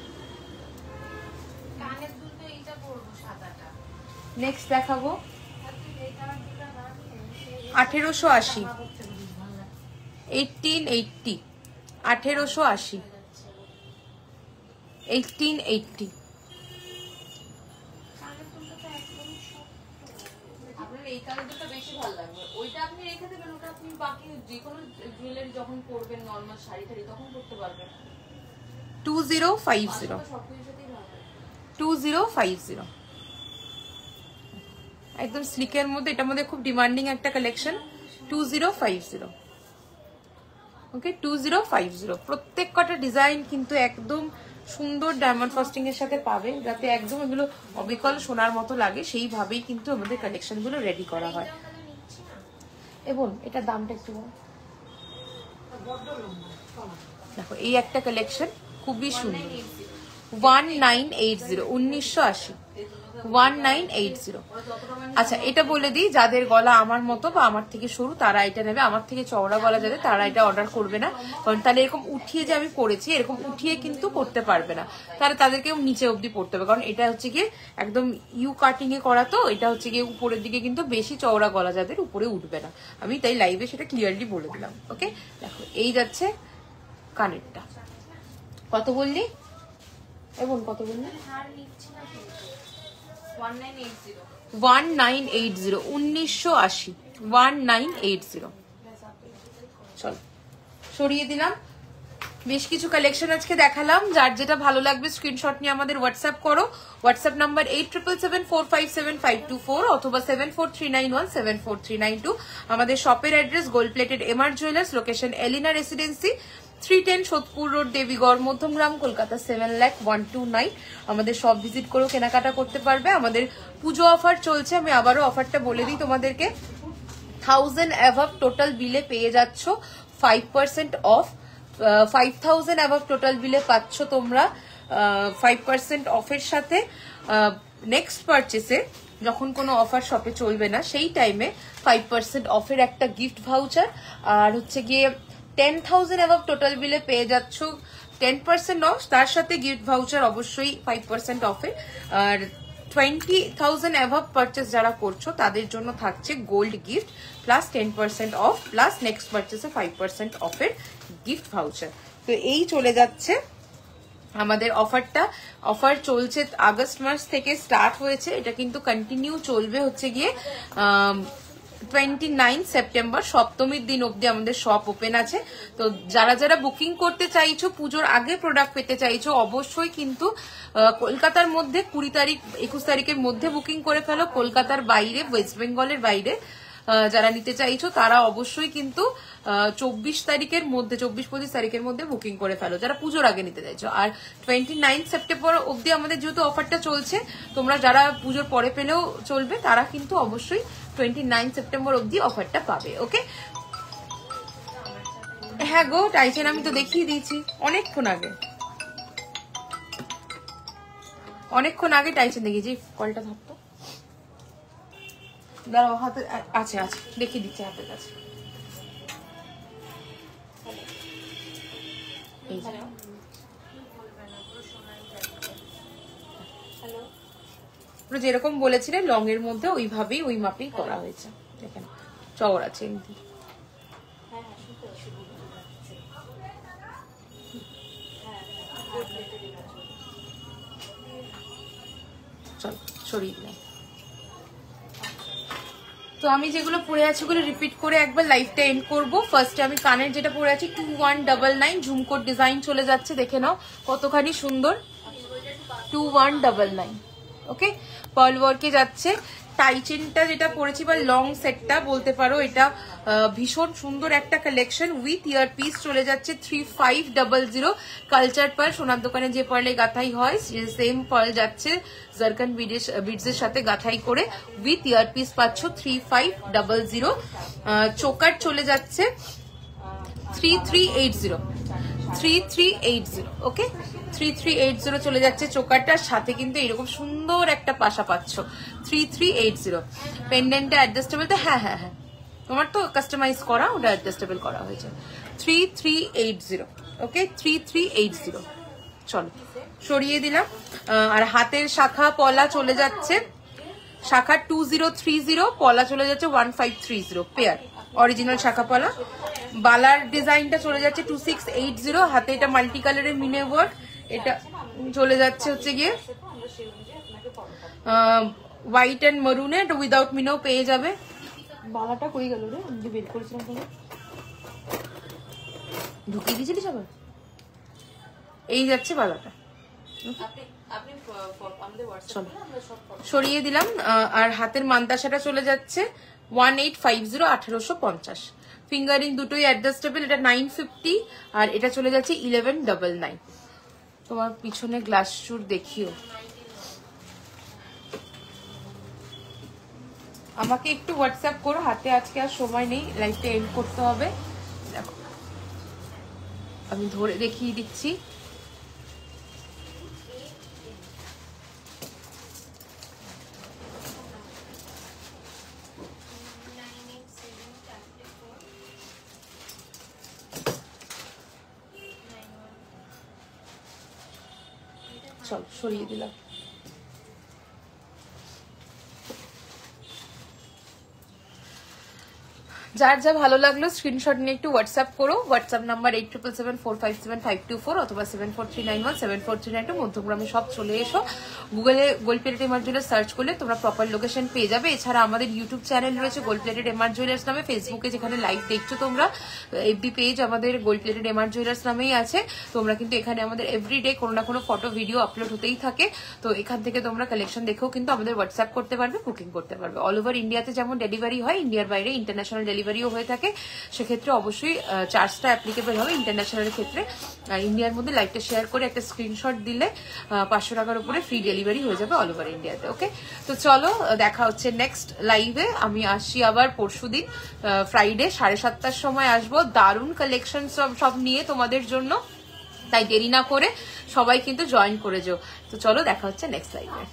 নেক্সট দেখাবো 1880 1880 1880 1880। এই কালারটা বেশি ভালো লাগবে, ওইটা আপনি রেখে দেবেন, ওটা আপনি বাকি যে কোনো জুয়েলারি যখন পরবেন নরমাল শাড়ি টাড়ি তখন পরতে পারবেন। 2050 2050 একদম স্লিকের মধ্যে, এটার মধ্যে খুব ডিমান্ডিং একটা কালেকশন 2050। ওকে, 2050। প্রত্যেক কটা ডিজাইন কিন্তু একদম সুন্দর ডায়মন্ড ফাস্টিং এর সাথে পাবে, যাতে একদম এগুলো অবিকল সোনার মতো লাগে, সেইভাবেই কিন্তু আমাদের কালেকশন গুলো রেডি করা হয়। এবং এটার দামটা একটু দেখো, এই একটা কালেকশন খুবই সুন্দর 1980 1980 1980। আচ্ছা, এটা বলে দিই, যাদের গলা আমার মতো বা আমার থেকে সরু তারা এটা নেবে, আমার থেকে চওড়া গলা যাদের তারা এটা অর্ডার করবে না, কারণ তাহলে এরকম উঠিয়ে যে আমি পরেছি এরকম উঠিয়ে কিন্তু পড়তে পারবে না, তাহলে তাদেরকেও নিচে অবধি পড়তে হবে, কারণ এটা হচ্ছে গিয়ে একদম ইউ কাটিং এ করা, তো এটা হচ্ছে গিয়ে উপরের দিকে কিন্তু বেশি চওড়া গলা যাদের উপরে উঠবে না। আমি তাই লাইভে সেটা ক্লিয়ারলি বলে দিলাম। ওকে, দেখো এই যাচ্ছে কানেরটা। কত বললি এবং কত বললি? 1980 1980 1980। চল সরিয়ে দিলাম। বেশ কিছু কালেকশন আজকে দেখালাম, যার যেটা ভালো লাগবে স্ক্রিনশট নিয়ে আমাদের হোয়াটসঅ্যাপ করো। হোয়াটসঅ্যাপ নাম্বার 8777457524 অথবা 7439174392। আমাদের শপের address gold plated MR jewellers, location Elina Residency, 310 Sodepur Road, Debigarh, Madhyamgram, Kolkata 7,01,229। আমাদের সব ভিজিট করেও কেনাকাটা করতে পারবে। আমাদের পুজো অফার চলছে, আমি আবারও অফারটা বলে দিই তোমাদেরকে। 1000 অ্যাভাব টোটাল বিলে পেয়ে যাচ্ছ 5% অফ। 5000 অ্যাভাব টোটাল বিলে পাচ্ছ তোমরা 5% অফের সাথে। নেক্সট পারচেসে যখন কোনো অফার শপে চলবে না সেই টাইমে 5% অফের একটা গিফট ভাউচার, আর হচ্ছে গিয়ে 10,000 অ্যাভাব টোটাল বিলে পেয়ে যাচ্ছ 10% অফ, তার সাথে গিফট ভাউচার অবশ্যই 5% অফে। আর 20,000 অ্যাভাব পারচেস যারা করছো তাদের জন্য থাকছে gold gift plus 10% off plus next পারচেসে 5% অফের গিফট ভাউচার। তো এই চলে যাচ্ছে আমাদের অফারটা। অফার চলছে আগস্ট মাস থেকে স্টার্ট হয়েছে, এটা কিন্তু কন্টিনিউ চলবে হচ্ছে গিয়ে 29 সেপ্টেম্বর সপ্তমীর দিন অবধি আমাদের শপ ওপেন আছে। তো যারা যারা বুকিং করতে চাইছো, পুজোর আগে প্রোডাক্ট পেতে চাইছো, অবশ্যই কিন্তু কলকাতার মধ্যে 20 তারিখ 21 তারিখের মধ্যে বুকিং করে ফেলো। কলকাতার বাইরে, ওয়েস্ট বেঙ্গলের বাইরে যারা নিতে চাইছো তারা অবশ্যই কিন্তু 24 তারিখের মধ্যে, 24-25 তারিখের মধ্যে বুকিং করে ফেলো যারা পুজোর আগে নিতে চাইছো। আর 29 সেপ্টেম্বর অবধি আমাদের যেহেতু অফারটা চলছে, তোমরা যারা পুজোর পরে পেলেও চলবে, তারা কিন্তু অবশ্যই 29 সেপ্টেম্বর অবধি অফারটা পাবে। ওকে, হ্যাঁ গো টাইচেন আমি তো দেখিয়ে দিয়েছি অনেকক্ষণ আগে টাইচেন দেখিয়েছি। কলটা ভাবতো দাঁড়াও, হাতে আছে দেখিয়ে দিচ্ছি হাতের কাছে। যেরকম বলেছিলেন লং এর মধ্যে ওইভাবেই ওই মাপেই করা হয়েছে। দেখেন চওড়া চেন দিয়ে। চল সরিয়ে দিলাম। তো আমি যেগুলো পরে আছি ওগুলো রিপিট করে একবার লাইভটা এন্ড করবো। ফার্স্টে আমি কানের যেটা পরে আছি 2199 ঝুমকোর ডিজাইন চলে যাচ্ছে, দেখে নাও কতখানি সুন্দর। 2199 ওকে, পার্ল ওয়ার্কে যাচ্ছে। টাইচেনটা যেটা পরেছি বা লং সেটটা বলতে পারো, এটা ভীষণ সুন্দর একটা কালেকশন উইথ ইয়ার পিস চলে যাচ্ছে 3500। কালচার পার্ল, সোনার দোকানে যে পার্লে গাথাই হয় সেম পার্ল যাচ্ছে জারকান বিডস এর সাথে গাথাই করে উইথ ইয়ার পিস পাচ্ছ 3500। চোকার চলে যাচ্ছে 3380 ওকে, 3380 চলে যাচ্ছে চোকারটার সাথে, কিন্তু এরকম সুন্দর একটা পাশা পাচ্ছ 3380। পেন্ডেন্টটা অ্যাডজাস্টেবল তো, হ্যাঁ তোমার তো কাস্টমাইজ করা, ওটা অ্যাডজাস্টেবল করা হয়েছে। 3380 ওকে, 3380। চলো সরিয়ে দিলাম। আর হাতের শাখা পলা চলে যাচ্ছে, শাখা 2030, পলা চলে যাচ্ছে 1530 পেয়ার অরিজিনাল শাখা পলা। বালার ডিজাইনটা চলে যাচ্ছে 2680, হাতে এটা মাল্টি কালারের মিনে ওয়ার্ক, এটা চলে যাচ্ছে হচ্ছে গিয়ে হোয়াইট এন্ড মারুনে, উইদাউট মিনেও পেয়ে যাবে। বালাটা কই গেল রে, আমি বের করেছিলাম তোকে, ঢুকিয়ে দিয়েছিলিস আবার। এই যাচ্ছে বালাটা, সরিয়ে দিলাম। আর হাতের মান্তাসাটা চলে যাচ্ছে 1850, 1850। ফিঙ্গারিং দুটোই অ্যাডজাস্টেবল, এটা 950 আর এটা চলে যাচ্ছে 1199। তোমার পিছনে গ্লাস শুট দেখিও। আমাকে একটু হোয়াটসঅ্যাপ করো, হাতে আজকে আর সময় নেই, লাইভটা এন্ড করতে হবে। দেখো আমি ধরে দেখিয়ে দিচ্ছি। চল সরিয়ে দিলাম। যার যা ভালো লাগলো স্ক্রিনশট নিয়ে একটু হোয়াটসঅ্যাপ করো। হোয়াটসঅ্যাপ নাম্বার 8777457524 অথবা 7439174392। মধ্যগ্রামে সব চলে এসো, গুগলে gold plated MR jewellers search করলে তোমরা প্রপার লোকেশন পেয়ে যাবে। এছাড়া আমাদের ইউটিউব চ্যানেল রয়েছে গোল্ড প্লেটেড এমআর জুয়েলার্স নামে, ফেসবুকে যেখানে লাইভ দেখছো তোমরা, এফবি পেজ আমাদের গোল্ড প্লেটেড এমআর জুয়েলার্স নামেই আছে। তোমরা কিন্তু এখানে আমাদের এভরিডে কোনো না কোনো ফটো ভিডিও আপলোড হতেই থাকে। তো এখান থেকে তোমরা কালেকশন দেখেও কিন্তু আমাদের হোয়াটসঅ্যাপ করতে পারবে, বুকিং করতে পারবে। অল ওভার ইন্ডিয়াতে যেমন ডেলিভারি হয়, ইন্ডিয়ার বাইরে ইন্টারন্যাশনাল ডেলিভারিও হয়ে থাকে, সেক্ষেত্রে অবশ্যই চার্জটা অ্যাপ্লিকেবল হবে ইন্টারন্যাশনালের ক্ষেত্রে। আর ইন্ডিয়ার মধ্যে লাইভটা শেয়ার করে একটা স্ক্রিনশট দিলে 500 টাকার উপরে ফ্রি ডেলিভারি হয়ে যাবে অল ওভার ইন্ডিয়াতে। ওকে, তো চলো দেখা হচ্ছে নেক্সট লাইভে। আমি আসছি আবার পরশুদিন ফ্রাইডে 7:30টার সময় আসবো, দারুণ কালেকশন সব নিয়ে তোমাদের জন্য। তাই দেরি না করে সবাই কিন্তু জয়েন করে যাও। তো চলো দেখা হচ্ছে নেক্সট লাইভে।